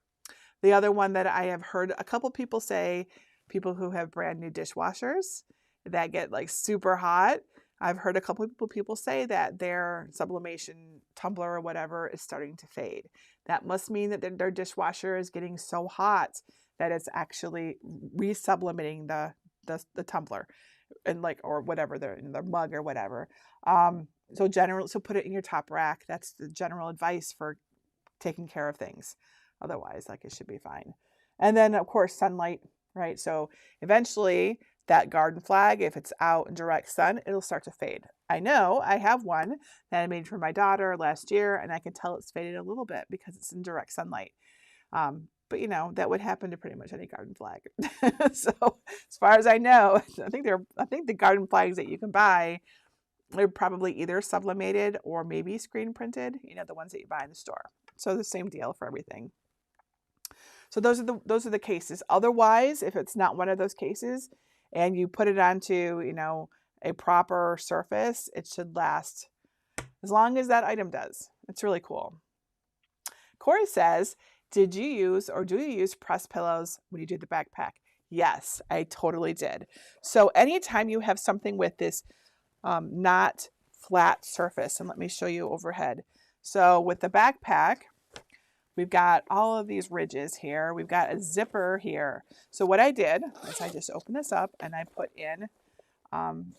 The other one that I have heard a couple people say, people who have brand new dishwashers that get like super hot, I've heard a couple of people say that their sublimation tumbler or whatever is starting to fade. That must mean that their dishwasher is getting so hot that it's actually resublimating the tumbler and or whatever, in their mug or whatever. So put it in your top rack. That's the general advice for taking care of things. Otherwise, like, it should be fine. And then, of course, sunlight, right? So eventually that garden flag, if it's out in direct sun, it'll start to fade. I know I have one that I made for my daughter last year, and I can tell it's faded a little bit because it's in direct sunlight. But you know, that would happen to pretty much any garden flag. So as far as I know, I think the garden flags that you can buy, they're probably either sublimated or maybe screen printed, you know, the ones that you buy in the store. So the same deal for everything. So those are the cases. Otherwise, if it's not one of those cases and you put it onto, you know, a proper surface, it should last as long as that item does. It's really cool. Corey says, did you use or do you use press pillows when you do the backpack? Yes, I totally did. So anytime you have something with this not flat surface, and let me show you overhead. So with the backpack, we've got all of these ridges here. We've got a zipper here. So what I did is I just opened this up and I put in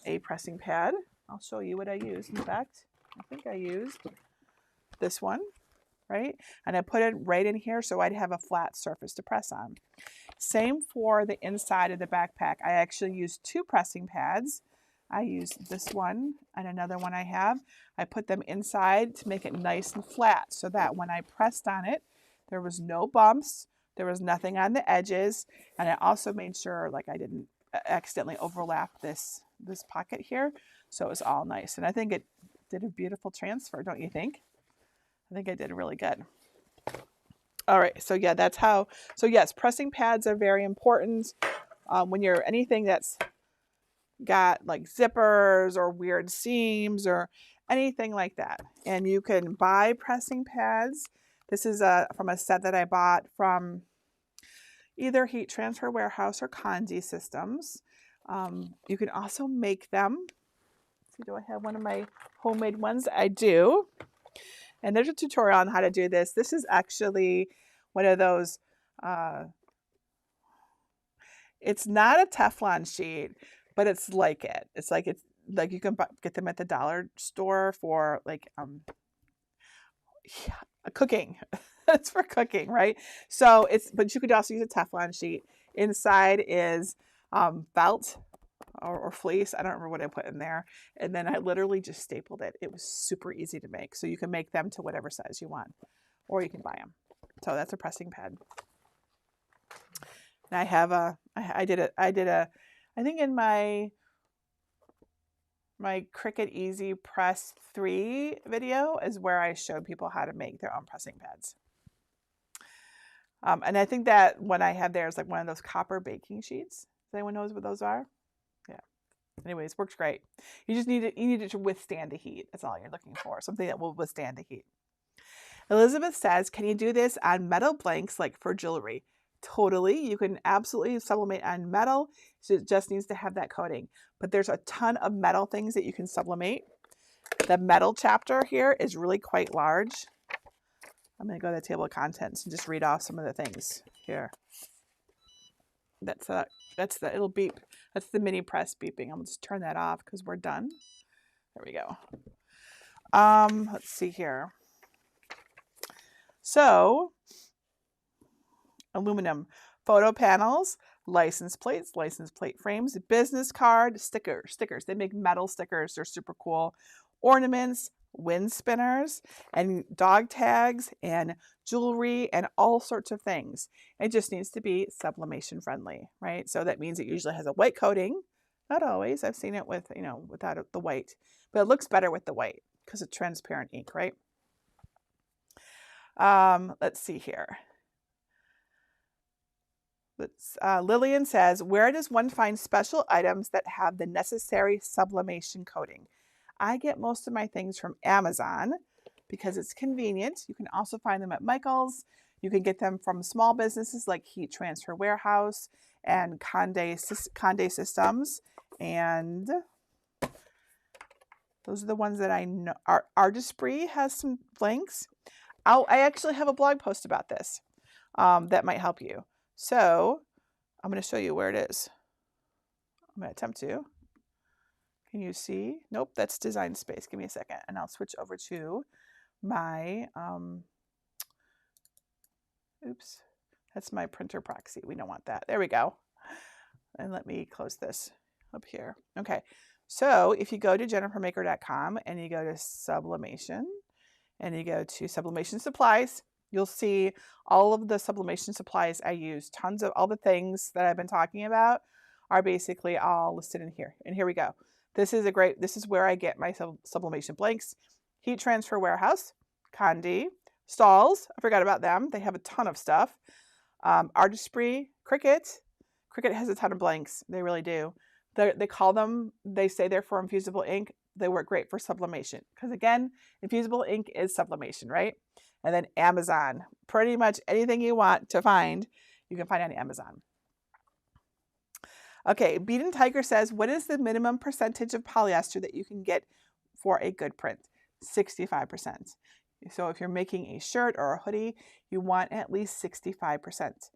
a pressing pad. I'll show you what I used. In fact, I think I used this one, right? And I put it right in here so I'd have a flat surface to press on. Same for the inside of the backpack. I actually used 2 pressing pads. I used this one and another one I have. I put them inside to make it nice and flat so that when I pressed on it, there was no bumps, there was nothing on the edges, and I also made sure like I didn't accidentally overlap this pocket here, so it was all nice. And I think it did a beautiful transfer, don't you think? I think I did really good. All right, so yeah, that's how. So yes, pressing pads are very important when you're anything that's got like zippers or weird seams or anything like that. And you can buy pressing pads. This is from a set that I bought from either Heat Transfer Warehouse or Conde Systems. You can also make them. Let's see, do I have one of my homemade ones? I do. And there's a tutorial on how to do this. This is actually one of those, it's not a Teflon sheet, but it's like it. It's like you can get them at the dollar store for like cooking. It's for cooking, right? So but you could also use a Teflon sheet. Inside is felt or fleece. I don't remember what I put in there. And then I literally just stapled it. It was super easy to make. So you can make them to whatever size you want, or you can buy them. So that's a pressing pad. And I have I think in my Cricut Easy Press 3 video is where I showed people how to make their own pressing pads. And I think that what I have there is like one of those copper baking sheets. Does anyone knows what those are? Yeah. Anyways, works great. You just need it to withstand the heat. That's all you're looking for. Something that will withstand the heat. Elizabeth says, can you do this on metal blanks like for jewelry? Totally. You can absolutely sublimate on metal. So it just needs to have that coating. But there's a ton of metal things that you can sublimate. The metal chapter here is really quite large. I'm going to go to the table of contents and just read off some of the things here. It'll beep. That's the mini press beeping. I'll just turn that off because we're done. There we go. Let's see here. So, aluminum photo panels, license plates, license plate frames, business card, stickers. They make metal stickers. They're super cool. Ornaments, wind spinners, and dog tags, and jewelry, and all sorts of things. It just needs to be sublimation friendly, right? So that means it usually has a white coating. Not always. I've seen it with, without the white. But it looks better with the white because it's transparent ink, right? Let's see here. Lillian says, where does one find special items that have the necessary sublimation coating? I get most of my things from Amazon because it's convenient. You can also find them at Michael's. You can get them from small businesses like Heat Transfer Warehouse and Conde Systems. And those are the ones that I know. Artistry has some links. I actually have a blog post about this that might help you. So I'm going to show you where it is. I'm going to attempt to. Can you see? Nope, that's Design Space. Give me a second, and I'll switch over to my Oops, that's my printer proxy. We don't want that. There we go. And let me close this up here. Okay, so if you go to jennifermaker.com and you go to Sublimation and you go to Sublimation Supplies, you'll see all of the sublimation supplies I use. Tons of all the things that I've been talking about are basically all listed in here. And here we go. This is where I get my sublimation blanks. Heat Transfer Warehouse, Condi, Stalls, I forgot about them. They have a ton of stuff. Artistry, Cricut. Cricut has a ton of blanks. They really do. They say they're for infusible ink. They work great for sublimation. Because again, infusible ink is sublimation, right? And then Amazon. Pretty much anything you want to find, you can find on Amazon. Okay, Beat and Tiger says, what is the minimum percentage of polyester that you can get for a good print? 65%. So if you're making a shirt or a hoodie, you want at least 65%.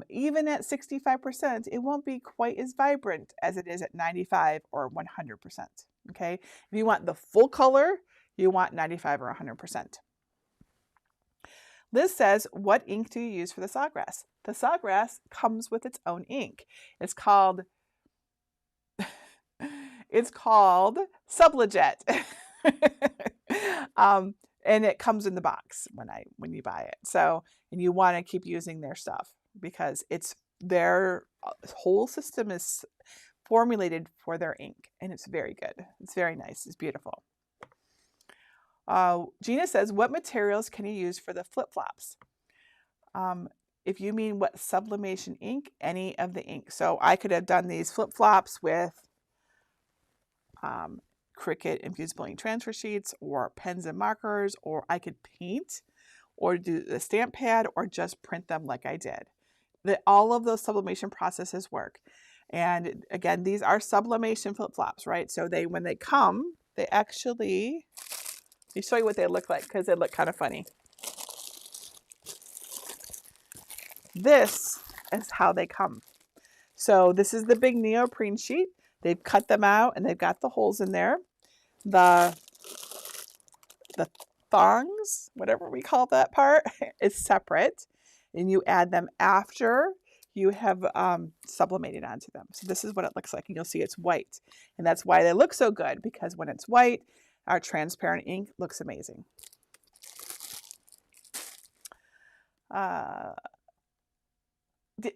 Even at 65%, it won't be quite as vibrant as it is at 95 or 100%. Okay, if you want the full color, you want 95 or 100%. Liz says, what ink do you use for the Sawgrass? The Sawgrass comes with its own ink. It's called Sublijet. And it comes in the box when you buy it. So, and you want to keep using their stuff because it's their whole system is formulated for their ink, and it's very good. It's very nice. It's beautiful. Gina says, what materials can you use for the flip-flops? If you mean what sublimation ink, any of the ink. So I could have done these flip-flops with Cricut infusible ink transfer sheets or pens and markers, or I could paint or do the stamp pad or just print them like I did. All of those sublimation processes work. And again, these are sublimation flip-flops, right? So when they come, they actually... Let me show you what they look like because they look kind of funny. This is how they come. So this is the big neoprene sheet. They've cut them out and they've got the holes in there. The thongs, whatever we call that part, is separate. And you add them after you have sublimated onto them. So this is what it looks like. And you'll see it's white. And that's why they look so good, because when it's white, our transparent ink looks amazing.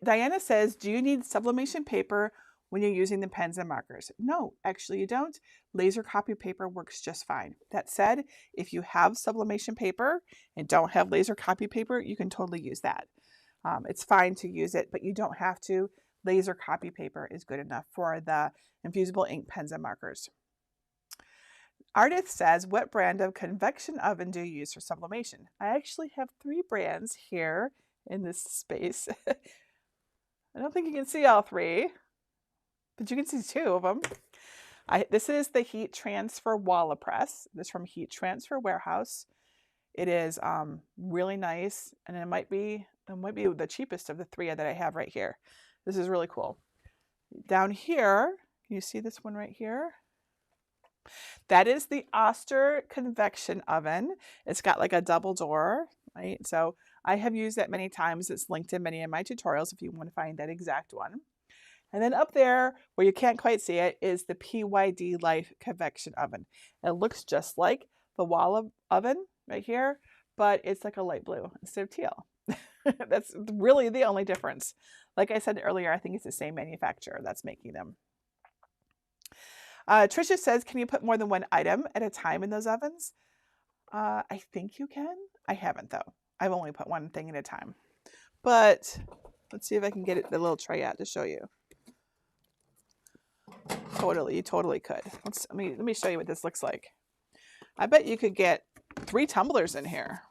Diana says, do you need sublimation paper when you're using the pens and markers? No, actually you don't. Laser copy paper works just fine. That said, if you have sublimation paper and don't have laser copy paper, you can totally use that. It's fine to use it, but you don't have to. Laser copy paper is good enough for the infusible ink pens and markers. Ardith says, what brand of convection oven do you use for sublimation? I actually have 3 brands here in this space. I don't think you can see all 3, but you can see 2 of them. This is the Heat Transfer Walla Press. This is from Heat Transfer Warehouse. It is really nice, and it might be the cheapest of the 3 that I have right here. This is really cool. Down here, can you see this one right here? That is the Oster convection oven. It's got like a double door, right? So I have used that many times. It's linked in many of my tutorials if you want to find that exact one. And then up there where you can't quite see it is the PYD Life convection oven. It looks just like the Walla oven right here, but it's like a light blue instead of teal. That's really the only difference. Like I said earlier, I think it's the same manufacturer that's making them. Tricia says, can you put more than 1 item at a time in those ovens? I think you can. I haven't though. I've only put 1 thing at a time. But let's see if I can get the little tray out to show you. Totally, you totally could. Let me show you what this looks like. I bet you could get 3 tumblers in here.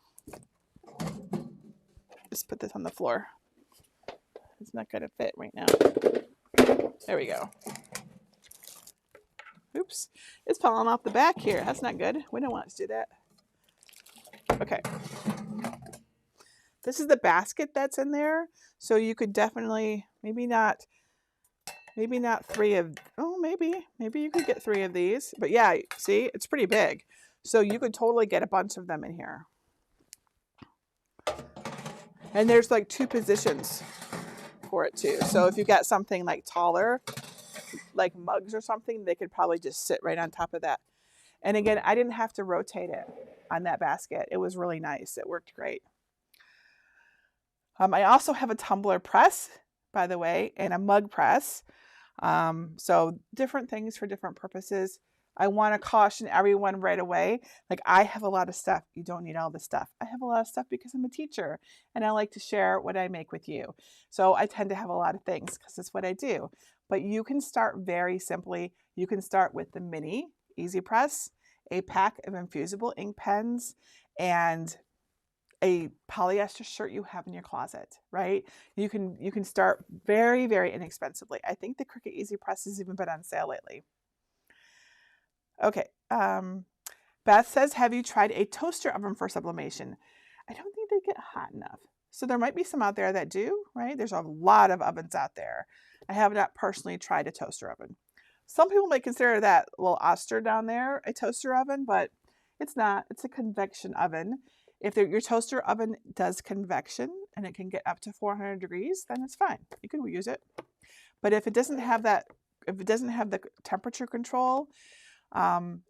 Just put this on the floor. It's not going to fit right now. There we go. Oops, it's falling off the back here. That's not good. We don't want to do that. Okay. This is the basket that's in there. So you could definitely, maybe not 3 of, oh, maybe you could get 3 of these. But yeah, see, it's pretty big. So you could totally get a bunch of them in here. And there's like 2 positions for it too. So if you've got something like taller, like mugs or something, they could probably just sit right on top of that. And again, I didn't have to rotate it on that basket. It was really nice. It worked great. I also have a tumbler press, by the way, and a mug press. So different things for different purposes. I want to caution everyone right away. Like, I have a lot of stuff. You don't need all this stuff. I have a lot of stuff because I'm a teacher and I like to share what I make with you. So I tend to have a lot of things because it's what I do. But you can start very simply. You can start with the mini Easy Press, a pack of infusible ink pens, and a polyester shirt you have in your closet, right? You can start very, very inexpensively. I think the Cricut Easy Press has even been on sale lately. Okay, Beth says, have you tried a toaster oven for sublimation? I don't think they get hot enough. So there might be some out there that do, right? There's a lot of ovens out there. I have not personally tried a toaster oven. Some people might consider that little Oster down there a toaster oven, but it's not. It's a convection oven. If your toaster oven does convection and it can get up to 400 degrees, then it's fine. You can use it. But if it doesn't have that, if it doesn't have the temperature control,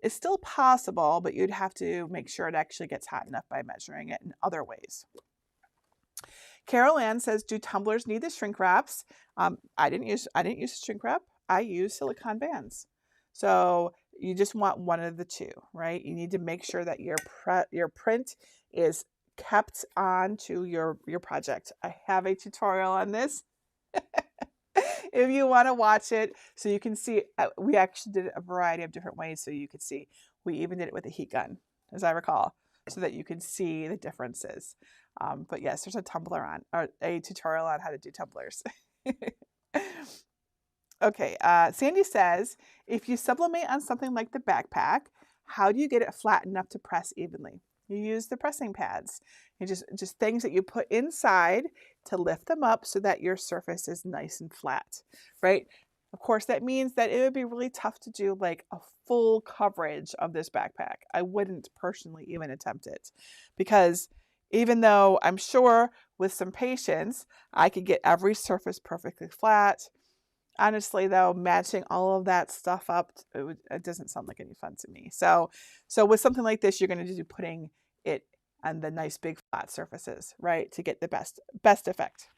it's still possible, but you'd have to make sure it actually gets hot enough by measuring it in other ways. Carol Ann says, do tumblers need the shrink wraps? I didn't use shrink wrap. I use silicone bands. So you just want one of the two, right? You need to make sure that your print is kept on to your project. I have a tutorial on this. If you want to watch it so you can see, we actually did it a variety of different ways so you could see. We even did it with a heat gun, as I recall, so that you can see the differences. But yes, there's a tutorial on how to do tumblers. Okay, Sandy says, if you sublimate on something like the backpack, how do you get it flat enough to press evenly? You use the pressing pads. You just things that you put inside to lift them up so that your surface is nice and flat, right? Of course, that means that it would be really tough to do like a full coverage of this backpack. I wouldn't personally even attempt it, because even though I'm sure with some patience, I could get every surface perfectly flat, honestly though, matching all of that stuff up, it doesn't sound like any fun to me. So with something like this, you're going to be putting it on the nice big flat surfaces, right, to get the best effect.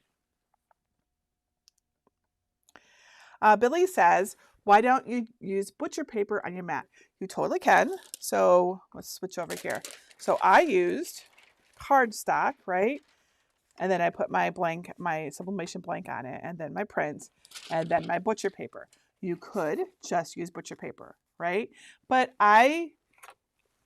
Billy says, why don't you use butcher paper on your mat? You totally can. So let's switch over here. So I used cardstock, right? And then I put my sublimation blank on it, and then my prints, and then my butcher paper. You could just use butcher paper, right? But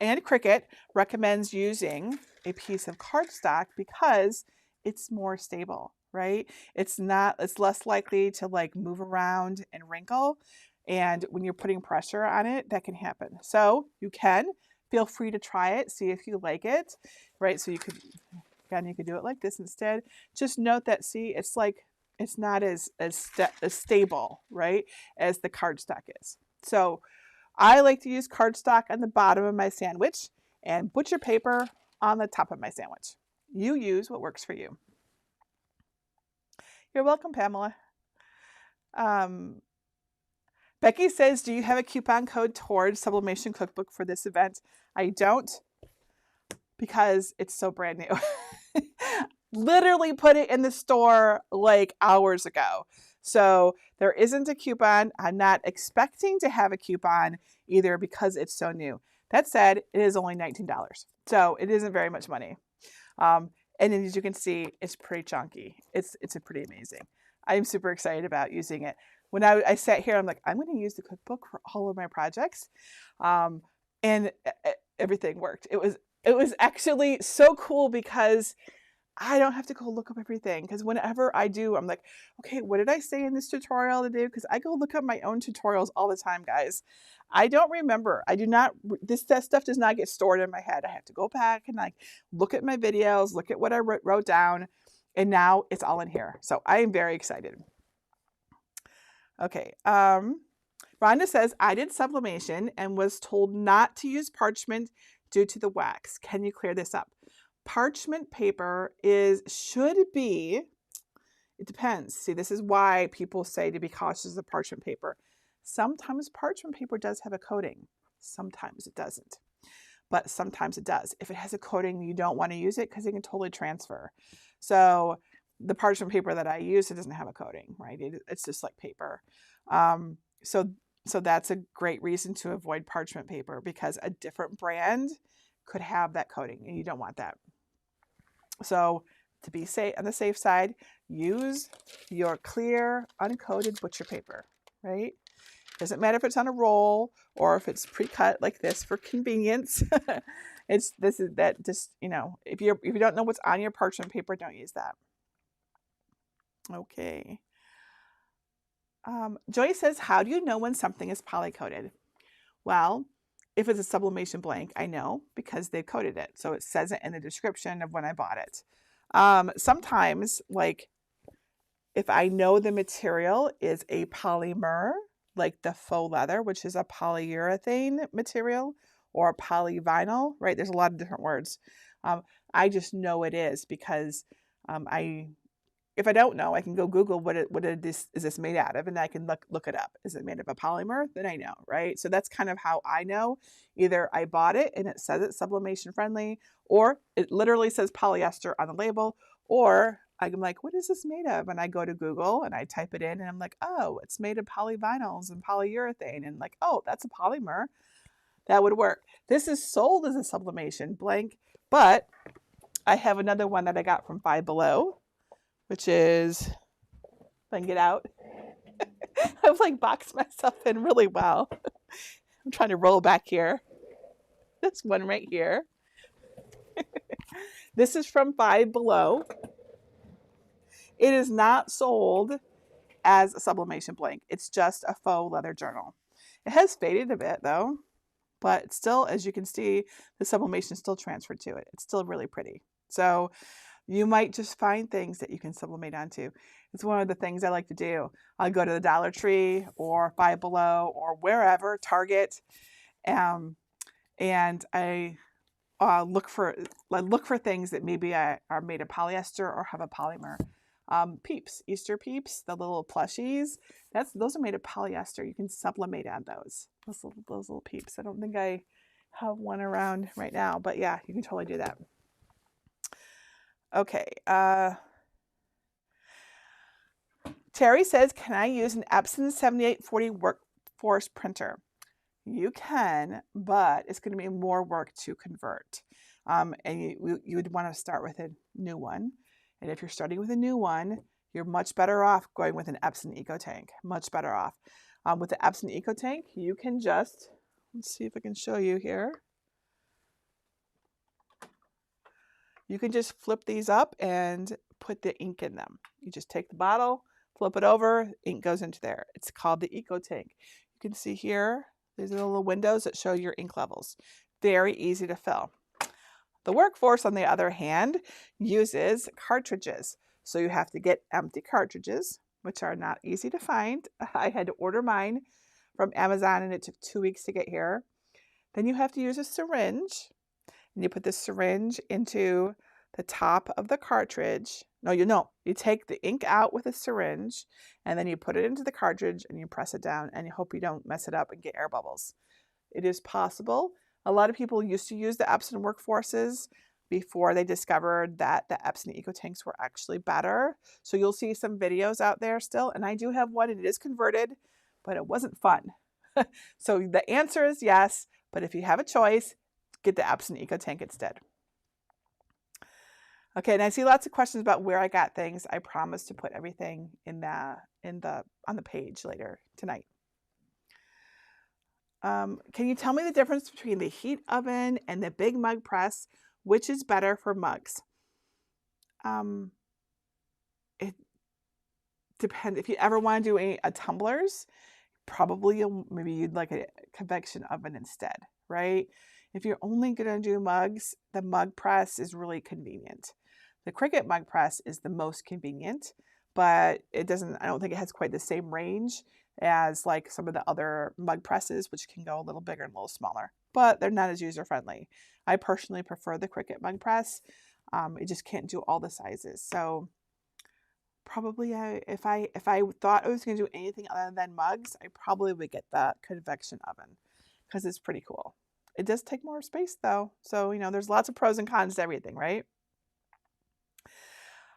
Cricut recommends using a piece of cardstock because it's more stable, right? It's less likely to like move around and wrinkle. And when you're putting pressure on it, that can happen. So you can feel free to try it, see if you like it, right? So you could do it like this instead. Just note that, see, it's not as stable, right, as the cardstock is. So I like to use cardstock on the bottom of my sandwich and butcher paper on the top of my sandwich. You use what works for you. You're welcome, Pamela. Becky says, do you have a coupon code towards Sublimation Cookbook for this event? I don't, because it's so brand new. Literally put it in the store like hours ago. So there isn't a coupon. I'm not expecting to have a coupon either because it's so new. That said, it is only $19. So it isn't very much money. And then as you can see, it's pretty chunky. It's pretty amazing. I'm super excited about using it. When I sat here, I'm like, I'm going to use the cookbook for all of my projects. And everything worked. It was actually so cool because I don't have to go look up everything, because whenever I do, I'm like, okay, what did I say in this tutorial to do? Because I go look up my own tutorials all the time, guys. I don't remember. This stuff does not get stored in my head. I have to go back and like look at my videos, look at what I wrote down, and now it's all in here. So I am very excited. Okay. Rhonda says, I did sublimation and was told not to use parchment due to the wax. Can you clear this up? parchment paper should be, it depends. See, this is why people say to be cautious of parchment paper. Sometimes parchment paper does have a coating. Sometimes it doesn't. But sometimes it does. If it has a coating, you don't want to use it because it can totally transfer. So the parchment paper that I use, it doesn't have a coating, right? It's just like paper. So that's a great reason to avoid parchment paper, because a different brand could have that coating and you don't want that. So to be safe, on the safe side, use your clear, uncoated butcher paper, right? Doesn't matter if it's on a roll or if it's pre-cut like this for convenience. If you don't know what's on your parchment paper, don't use that. Okay. Joy says, how do you know when something is polycoated? Well, if it's a sublimation blank, I know because they coated it. So it says it in the description of when I bought it. Sometimes, like if I know the material is a polymer, like the faux leather, which is a polyurethane material, or polyvinyl, right? There's a lot of different words. I just know it is because if I don't know, I can go Google what is this made out of, and I can look it up. Is it made of a polymer? Then I know, right? So that's kind of how I know. Either I bought it and it says it's sublimation friendly, or it literally says polyester on the label, or I'm like, what is this made of? And I go to Google and I type it in and I'm like, oh, it's made of polyvinyls and polyurethane, and like, oh, that's a polymer. That would work. This is sold as a sublimation blank, but I have another one that I got from Five Below, which is, if I can get out, I've like boxed myself in really well. I'm trying to roll back here. This one right here. This is from Five Below. It is not sold as a sublimation blank. It's just a faux leather journal. It has faded a bit though, but still, as you can see, the sublimation still transferred to it. It's still really pretty. So you might just find things that you can sublimate onto. It's one of the things I like to do. I'll go to the Dollar Tree or Five Below or wherever, Target, and I look for things that maybe are made of polyester or have a polymer. Peeps, Easter Peeps, the little plushies, those are made of polyester. You can sublimate on those little Peeps. I don't think I have one around right now, but yeah, you can totally do that. Okay. Terry says, can I use an Epson 7840 workforce printer? You can, but it's going to be more work to convert. And you would want to start with a new one. And if you're starting with a new one, you're much better off going with an Epson EcoTank. Much better off. With the Epson EcoTank, you can just, let's see if I can show you here. You can just flip these up and put the ink in them. You just take the bottle, flip it over, ink goes into there. It's called the EcoTank. You can see here, there's little windows that show your ink levels. Very easy to fill. The Workforce, on the other hand, uses cartridges. So you have to get empty cartridges, which are not easy to find. I had to order mine from Amazon and it took 2 weeks to get here. Then you have to use a syringe. And you put the syringe into the top of the cartridge. You take the ink out with a syringe and then you put it into the cartridge and you press it down and you hope you don't mess it up and get air bubbles. It is possible. A lot of people used to use the Epson Workforces before they discovered that the Epson EcoTanks were actually better. So you'll see some videos out there still, and I do have one and it is converted, but it wasn't fun. So the answer is yes, but if you have a choice, get the Epson EcoTank instead. Okay, and I see lots of questions about where I got things. I promise to put everything on the page later tonight. Can you tell me the difference between the heat oven and the big mug press? Which is better for mugs? It depends. If you ever want to do a tumblers, probably you'd like a convection oven instead, right? If you're only going to do mugs, the mug press is really convenient. The Cricut mug press is the most convenient, but I don't think it has quite the same range as like some of the other mug presses, which can go a little bigger and a little smaller, but they're not as user friendly. I personally prefer the Cricut mug press. It just can't do all the sizes. So probably if I thought I was going to do anything other than mugs, I probably would get the convection oven because it's pretty cool. It does take more space though. So, there's lots of pros and cons to everything, right?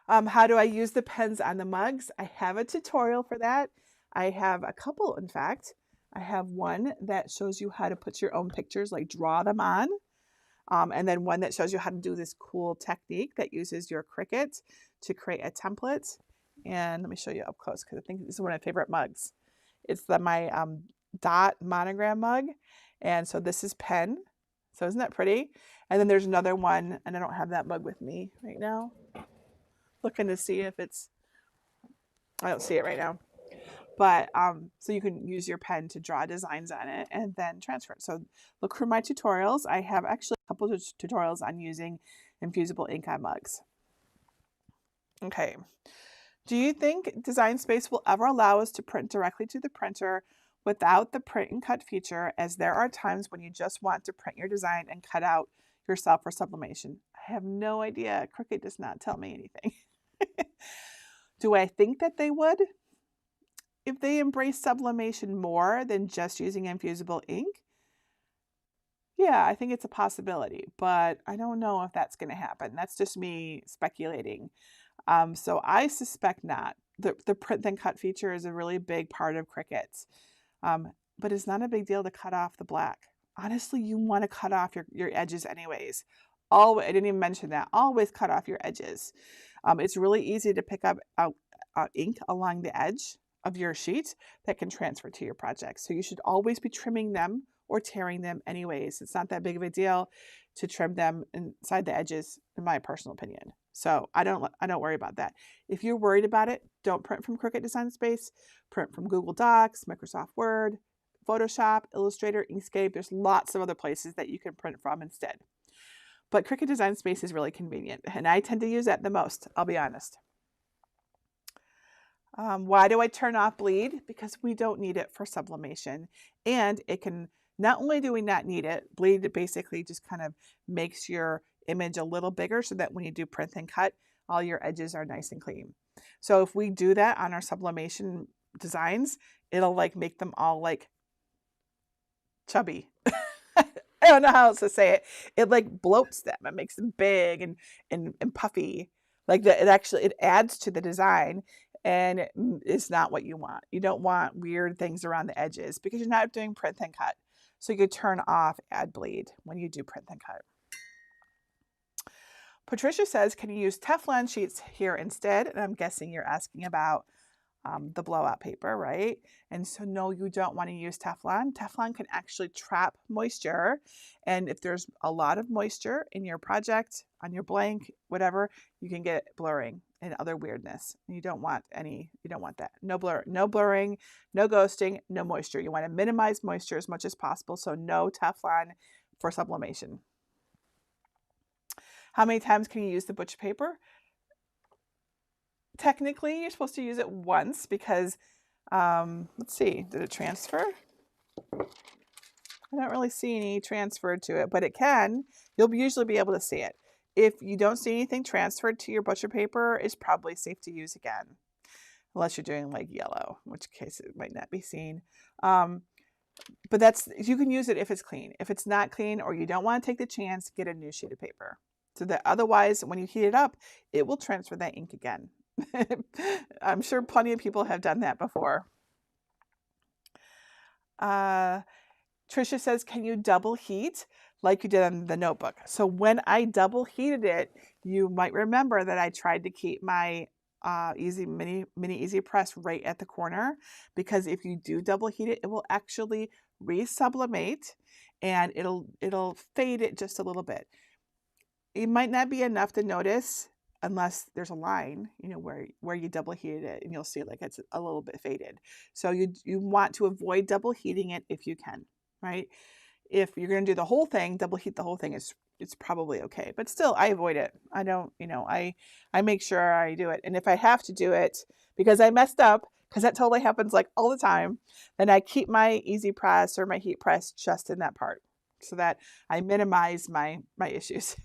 How do I use the pens on the mugs? I have a tutorial for that. I have a couple, in fact. I have one that shows you how to put your own pictures, like draw them on. And then one that shows you how to do this cool technique that uses your Cricut to create a template. And let me show you up close because I think this is one of my favorite mugs. It's my dot monogram mug. And so this is pen. So isn't that pretty? And then there's another one, and I don't have that mug with me right now. Looking to see if I don't see it right now. But so you can use your pen to draw designs on it and then transfer it. So look for my tutorials. I have actually a couple of tutorials on using infusible ink on mugs. Okay. Do you think Design Space will ever allow us to print directly to the printer without the print and cut feature, as there are times when you just want to print your design and cut out yourself for sublimation? I have no idea. Cricut does not tell me anything. Do I think that they would? If they embrace sublimation more than just using infusible ink, yeah, I think it's a possibility, but I don't know if that's going to happen. That's just me speculating. So I suspect not. The print and cut feature is a really big part of Cricut, but it's not a big deal to cut off the black. Honestly, you want to cut off your edges anyways. I didn't even mention that. Always cut off your edges. It's really easy to pick up ink along the edge of your sheet that can transfer to your project. So you should always be trimming them or tearing them anyways. It's not that big of a deal to trim them inside the edges, in my personal opinion. So I don't worry about that. If you're worried about it, don't print from Cricut Design Space. Print from Google Docs, Microsoft Word, Photoshop, Illustrator, Inkscape. There's lots of other places that you can print from instead. But Cricut Design Space is really convenient, and I tend to use that the most, I'll be honest. Why do I turn off bleed? Because we don't need it for sublimation. And it can, not only do we not need it, bleed basically just kind of makes your image a little bigger so that when you do print and cut, all your edges are nice and clean. So if we do that on our sublimation designs, it'll like make them all like chubby. I don't know how else to say it. It like bloats them. It makes them big and puffy. Like it adds to the design, and it's not what you want. You don't want weird things around the edges because you're not doing print and cut. So you could turn off add bleed when you do print and cut. Patricia says, can you use Teflon sheets here instead? And I'm guessing you're asking about the blowout paper, right? And so no, you don't want to use Teflon. Teflon can actually trap moisture. And if there's a lot of moisture in your project, on your blank, whatever, you can get blurring and other weirdness. And you don't want that. No blurring, no ghosting, no moisture. You want to minimize moisture as much as possible. So no Teflon for sublimation. How many times can you use the butcher paper? Technically, you're supposed to use it once because, let's see, did it transfer? I don't really see any transferred to it, but it can. You'll usually be able to see it. If you don't see anything transferred to your butcher paper, it's probably safe to use again, unless you're doing like yellow, in which case it might not be seen. But you can use it if it's clean. If it's not clean or you don't want to take the chance, get a new sheet of paper. So that otherwise, when you heat it up, it will transfer that ink again. I'm sure plenty of people have done that before. Tricia says, can you double heat like you did on the notebook? So when I double heated it, you might remember that I tried to keep my mini easy press right at the corner, because if you do double heat it, it will actually resublimate and it'll fade it just a little bit. It might not be enough to notice unless there's a line, where you double heated it, and you'll see like it's a little bit faded. So you want to avoid double heating it if you can, right? If you're going to do the whole thing, double heat the whole thing, it's probably okay. But still, I avoid it. I don't, I make sure I do it. And if I have to do it because I messed up, because that totally happens like all the time, then I keep my easy press or my heat press just in that part so that I minimize my issues.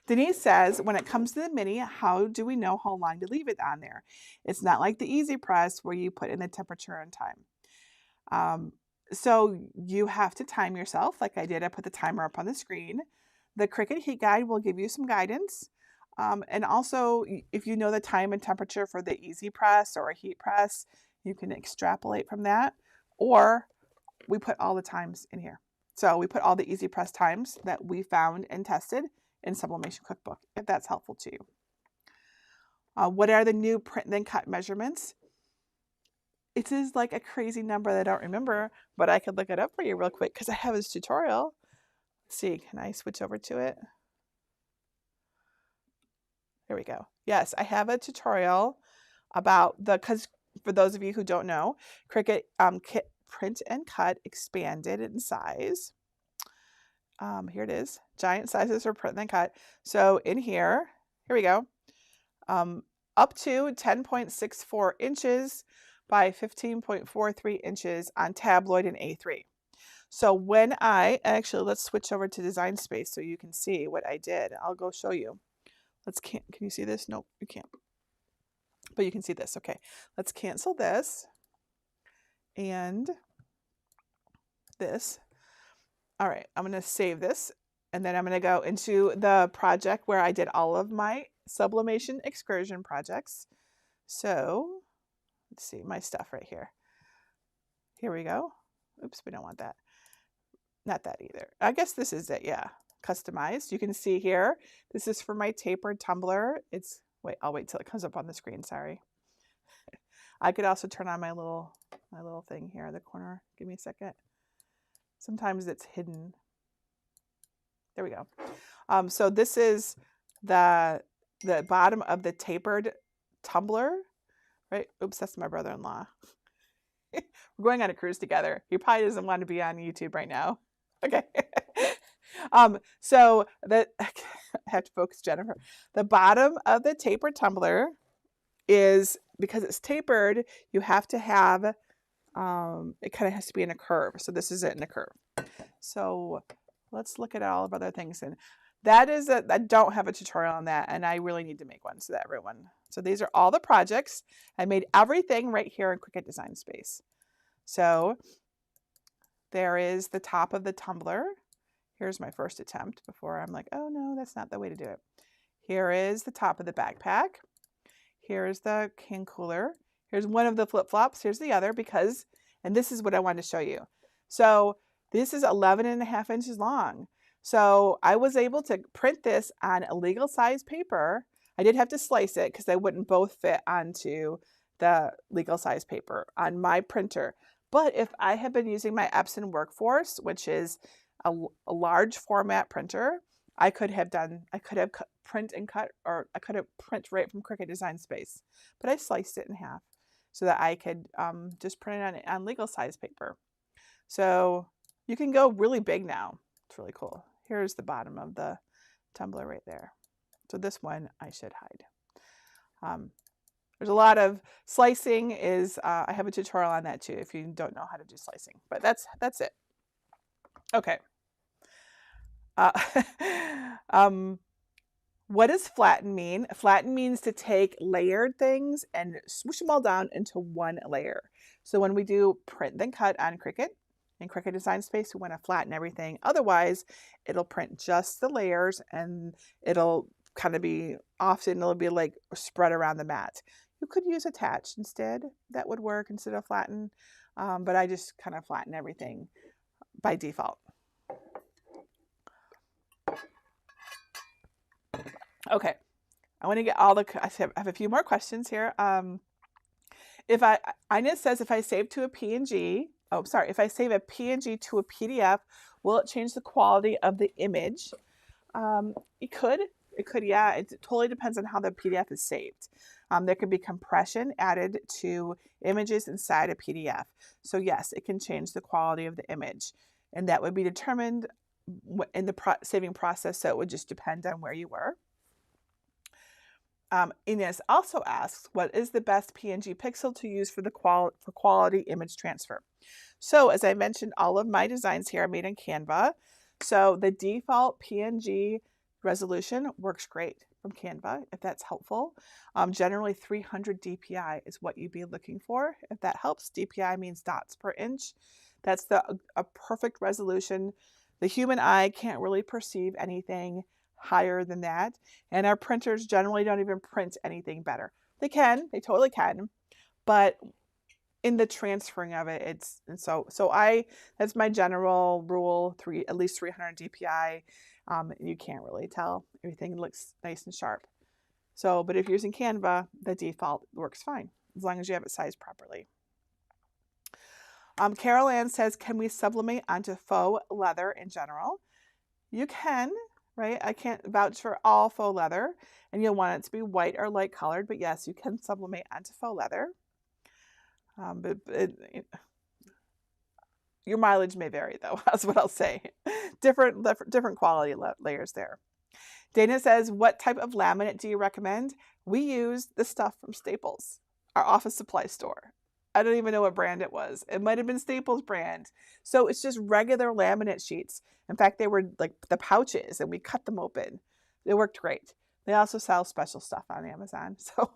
Denise says, when it comes to the mini, how do we know how long to leave it on there? It's not like the Easy Press where you put in the temperature and time. So you have to time yourself like I did. I put the timer up on the screen. The Cricut Heat Guide will give you some guidance. And also, if you know the time and temperature for the Easy Press or a heat press, you can extrapolate from that. Or we put all the times in here. So we put all the Easy Press times that we found and tested in Sublimation Cookbook, if that's helpful to you. What are the new print then cut measurements? It is like a crazy number that I don't remember, but I could look it up for you real quick because I have this tutorial. Let's see, can I switch over to it? There we go. Yes, I have a tutorial about because for those of you who don't know, Cricut Print and Cut expanded in size. Here it is, giant sizes for print and cut. So in here we go, up to 10.64 inches by 15.43 inches on tabloid and A3. So when actually, let's switch over to Design Space so you can see what I did. I'll go show you. Can you see this? Nope, you can't. But you can see this. Okay, let's cancel this and this. All right, I'm going to save this, and then I'm going to go into the project where I did all of my sublimation excursion projects. So let's see my stuff right here. Here we go. Oops, we don't want that. Not that either. I guess this is it. Yeah, customized. You can see here, this is for my tapered tumbler. I'll wait till it comes up on the screen. Sorry. I could also turn on my little thing here in the corner. Give me a second. Sometimes it's hidden. There we go. So this is the bottom of the tapered tumbler, right? Oops, that's my brother-in-law. We're going on a cruise together. He probably doesn't want to be on YouTube right now. Okay. So I have to focus, Jennifer. The bottom of the tapered tumbler is, because it's tapered, you have to have, it kind of has to be in a curve. So this is it in a curve. So let's look at all of other things. And that is I don't have a tutorial on that, and I really need to make one so that everyone. So these are all the projects. I made everything right here in Cricut Design Space. So there is the top of the tumbler. Here's my first attempt before I'm like, oh no, that's not the way to do it. Here is the top of the backpack. Here's the can cooler. Here's one of the flip-flops. Here's the other and this is what I wanted to show you. So this is 11.5 inches long. So I was able to print this on a legal size paper. I did have to slice it because they wouldn't both fit onto the legal size paper on my printer. But if I had been using my Epson Workforce, which is a large format printer, I could have print and cut, or I could have print right from Cricut Design Space. But I sliced it in half so that I could just print it on legal size paper. So you can go really big now. It's really cool. Here's the bottom of the tumbler right there. So this one I should hide. There's a lot of slicing. I have a tutorial on that too if you don't know how to do slicing. But that's it. Okay. What does flatten mean? Flatten means to take layered things and swoosh them all down into one layer. So when we do print then cut on Cricut, in Cricut Design Space, we want to flatten everything. Otherwise, it'll print just the layers, and it'll kind of be, often it'll be like spread around the mat. You could use attach instead. That would work instead of flatten. But I just kind of flatten everything by default. Okay, I want to get I have a few more questions here. Inez says, if I save to a PNG, if I save a PNG to a PDF, will it change the quality of the image? It could, yeah. It totally depends on how the PDF is saved. There could be compression added to images inside a PDF. So yes, it can change the quality of the image, and that would be determined in the saving process. So it would just depend on where you were. Inez also asks, what is the best PNG pixel to use for quality image transfer? So as I mentioned, all of my designs here are made in Canva. So the default PNG Resolution works great from Canva, if that's helpful. Generally 300 DPI is what you'd be looking for. If that helps, DPI means dots per inch. That's a perfect resolution. The human eye can't really perceive anything higher than that. And our printers generally don't even print anything better. They totally can. But in the transferring of it, that's my general rule, at least 300 DPI. You can't really tell. Everything looks nice and sharp. But if you're using Canva, the default works fine, as long as you have it sized properly. Carol Ann says, can we sublimate onto faux leather in general? You can, right? I can't vouch for all faux leather, and you'll want it to be white or light colored, but yes, you can sublimate onto faux leather. Your mileage may vary, though. That's what I'll say. Different quality layers there. Dana says, what type of laminate do you recommend? We use the stuff from Staples, our office supply store. I don't even know what brand it was. It might have been Staples brand. So it's just regular laminate sheets. In fact, they were like the pouches, and we cut them open. It worked great. They also sell special stuff on Amazon. So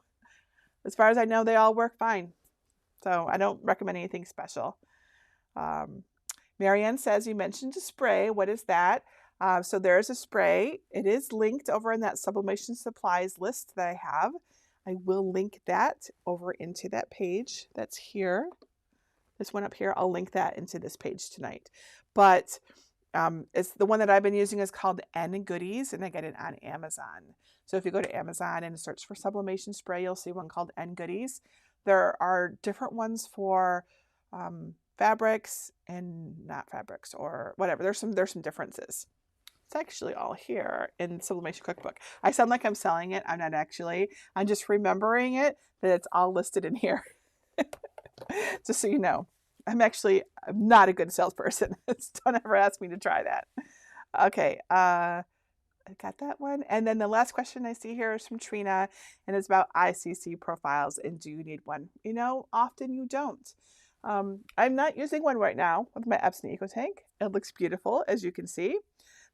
as far as I know, they all work fine. So I don't recommend anything special. Marianne says, you mentioned a spray. What is that? So there's a spray. It is linked over in that sublimation supplies list that I have. I will link that over into that page that's here. This one up here, I'll link that into this page tonight. But it's the one that I've been using is called N Goodies, and I get it on Amazon. So if you go to Amazon and search for sublimation spray, you'll see one called N Goodies. There are different ones for fabrics and not fabrics, or whatever. There's some differences. It's actually all here in Sublimation Cookbook. I sound like I'm selling it. I'm not actually. I'm just remembering it, that it's all listed in here. Just so you know. I'm not a good salesperson. Don't ever ask me to try that. Okay, I got that one. And then the last question I see here is from Trina, and it's about ICC profiles, and do you need one? Often you don't. I'm not using one right now with my Epson EcoTank. It looks beautiful, as you can see.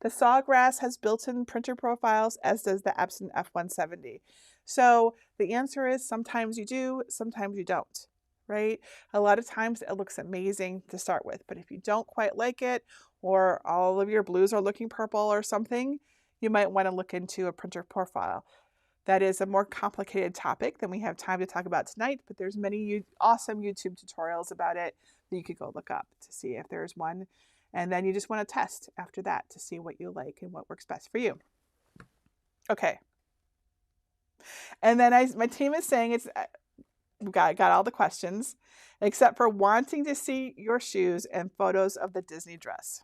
The Sawgrass has built-in printer profiles, as does the Epson F170. So the answer is sometimes you do, sometimes you don't, right? A lot of times it looks amazing to start with, but if you don't quite like it, or all of your blues are looking purple or something, you might want to look into a printer profile. That is a more complicated topic than we have time to talk about tonight, but there's many awesome YouTube tutorials about it that you could go look up to see if there's one. And then you just want to test after that to see what you like and what works best for you. Okay. And then my team is saying got all the questions, except for wanting to see your shoes and photos of the Disney dress.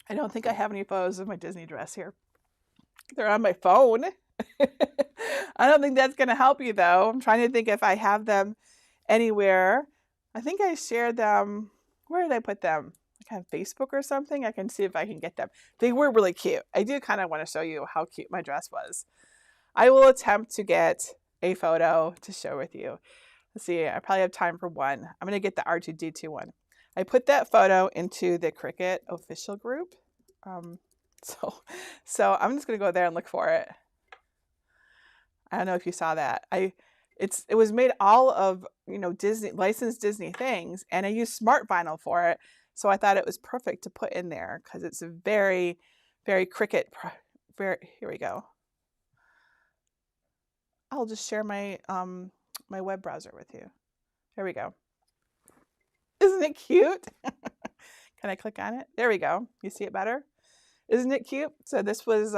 I don't think I have any photos of my Disney dress here. They're on my phone. I don't think that's going to help you, though. I'm trying to think if I have them anywhere. I think I shared them. Where did I put them? Like on Facebook or something? I can see if I can get them. They were really cute. I do kind of want to show you how cute my dress was. I will attempt to get a photo to share with you. Let's see. I probably have time for one. I'm going to get the R2D2 one. I put that photo into the Cricut official group. So I'm just going to go there and look for it. I don't know if you saw that. It was made all of, Disney, licensed Disney things, and I used smart vinyl for it. So I thought it was perfect to put in there because it's a very, very Cricut. Here we go. I'll just share my my web browser with you. There we go. Isn't it cute? Can I click on it? There we go. You see it better? Isn't it cute? So this was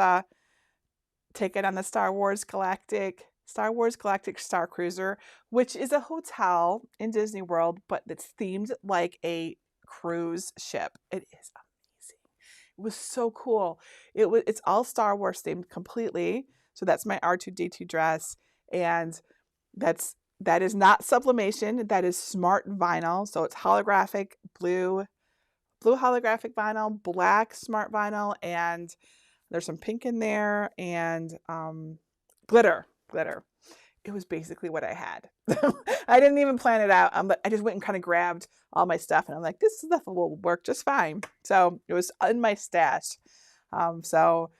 taken on the Star Wars Galactic Star Cruiser, which is a hotel in Disney World, but it's themed like a cruise ship. It is amazing. It was so cool. It's all Star Wars themed completely. So that's my R2D2 dress, and that is not sublimation. That is smart vinyl. So it's holographic blue holographic vinyl, black smart vinyl, and there's some pink in there, and glitter. it was basically what I had. I didn't even plan it out. I just went and kind of grabbed all my stuff, and I'm like, this stuff will work just fine. So it was in my stash. So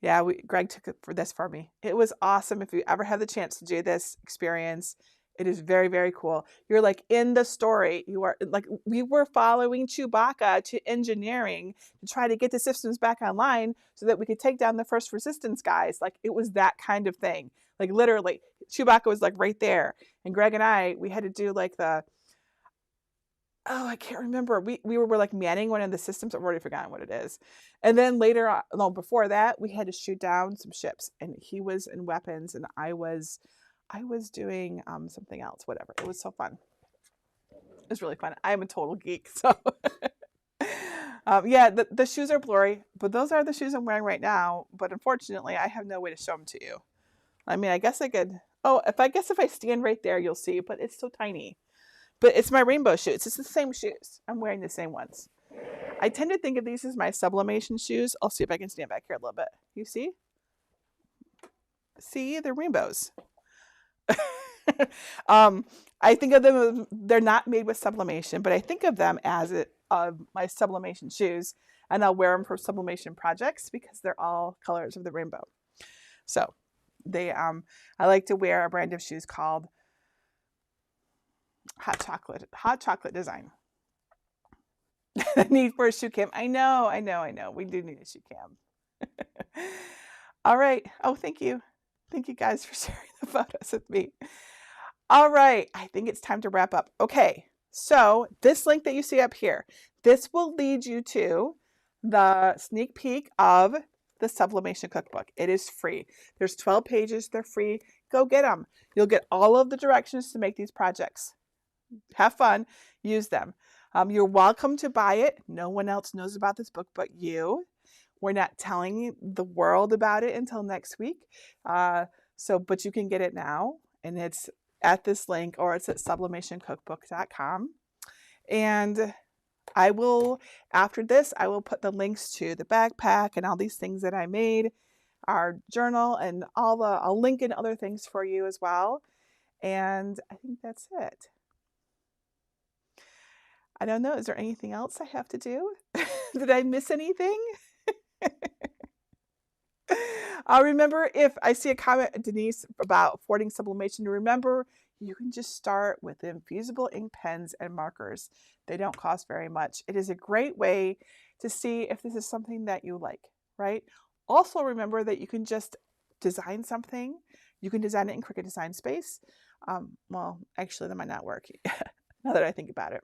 yeah, Greg took it for this for me. It was awesome. If you ever have the chance to do this experience, it is very, very cool. You're like in the story. You are like, we were following Chewbacca to engineering to try to get the systems back online so that we could take down the first resistance guys. Like it was that kind of thing. Like literally, Chewbacca was like right there. And Greg and we had to do like I can't remember. We were like manning one of the systems. I've already forgotten what it is. And then later on, no, before that, we had to shoot down some ships, and he was in weapons, and I was doing something else, whatever. It was so fun. It was really fun. I'm a total geek. So yeah, the shoes are blurry, but those are the shoes I'm wearing right now. But unfortunately, I have no way to show them to you. I mean, I guess I could. Oh, if I stand right there, you'll see, but it's so tiny. But it's my rainbow shoes. It's the same shoes. I'm wearing the same ones. I tend to think of these as my sublimation shoes. I'll see if I can stand back here a little bit. You see? See, they're rainbows. I think of them, they're not made with sublimation, but I think of them as my sublimation shoes, and I'll wear them for sublimation projects because they're all colors of the rainbow. So I like to wear a brand of shoes called Hot chocolate design. Need for a shoe cam. I know. We do need a shoe cam. All right. Oh, thank you. Thank you guys for sharing the photos with me. All right. I think it's time to wrap up. Okay. So this link that you see up here, this will lead you to the sneak peek of the Sublimation Cookbook. It is free. There's 12 pages. They're free. Go get them. You'll get all of the directions to make these projects. Have fun. Use them. You're welcome to buy it. No one else knows about this book but you. We're not telling the world about it until next week. But you can get it now, and it's at this link, or it's at sublimationcookbook.com. And I will, after this, I will put the links to the backpack and all these things that I made, our journal, and I'll link in other things for you as well. And I think that's it. I don't know. Is there anything else I have to do? Did I miss anything? Remember, if I see a comment, Denise, about affording sublimation, remember you can just start with infusible ink pens and markers. They don't cost very much. It is a great way to see if this is something that you like, right? Also remember that you can just design something. You can design it in Cricut Design Space. Well, actually, that might not work now that I think about it.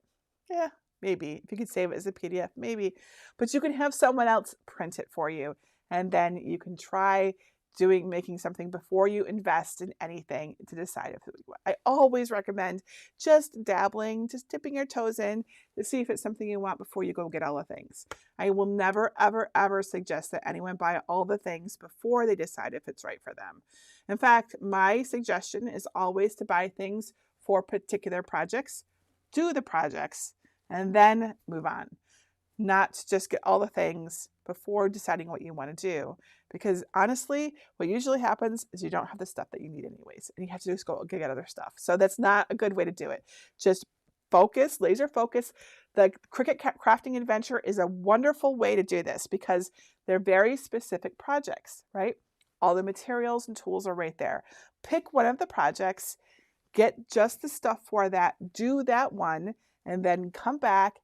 Yeah, maybe. If you could save it as a PDF, maybe. But you can have someone else print it for you. And then you can try making something before you invest in anything to decide if you want. I always recommend just dabbling, just dipping your toes in to see if it's something you want before you go get all the things. I will never, ever, ever suggest that anyone buy all the things before they decide if it's right for them. In fact, my suggestion is always to buy things for particular projects, do the projects, and then move on. Not to just get all the things before deciding what you want to do. Because honestly, what usually happens is you don't have the stuff that you need anyways, and you have to just go get other stuff. So that's not a good way to do it. Just focus, laser focus. The Cricut Crafting Adventure is a wonderful way to do this because they're very specific projects, right? All the materials and tools are right there. Pick one of the projects, get just the stuff for that, do that one, and then come back,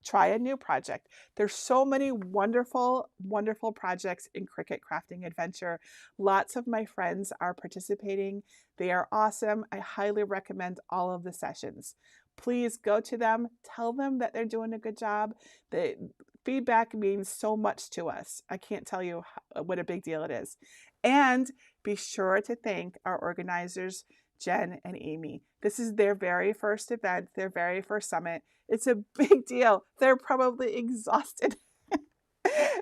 try a new project. There's so many wonderful, wonderful projects in Cricut Crafting Adventure. Lots of my friends are participating. They are awesome. I highly recommend all of the sessions. Please go to them, tell them that they're doing a good job. The feedback means so much to us. I can't tell you what a big deal it is. And be sure to thank our organizers, Jen and Amy. This is their very first event, their very first summit. It's a big deal. They're probably exhausted.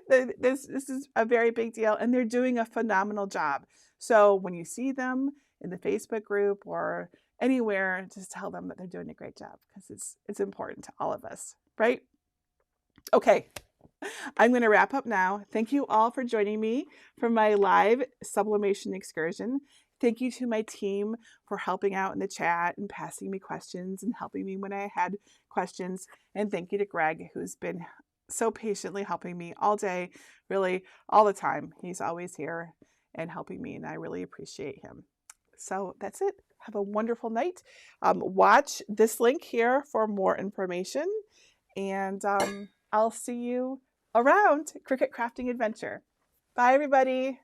This is a very big deal, and they're doing a phenomenal job. So when you see them in the Facebook group or anywhere, just tell them that they're doing a great job because it's important to all of us, right? Okay. I'm going to wrap up now. Thank you all for joining me for my live sublimation excursion. Thank you to my team for helping out in the chat and passing me questions and helping me when I had questions. And thank you to Greg, who's been so patiently helping me all day, really all the time. He's always here and helping me, and I really appreciate him. So that's it. Have a wonderful night. Watch this link here for more information, and I'll see you around Cricut Crafting Adventure. Bye, everybody.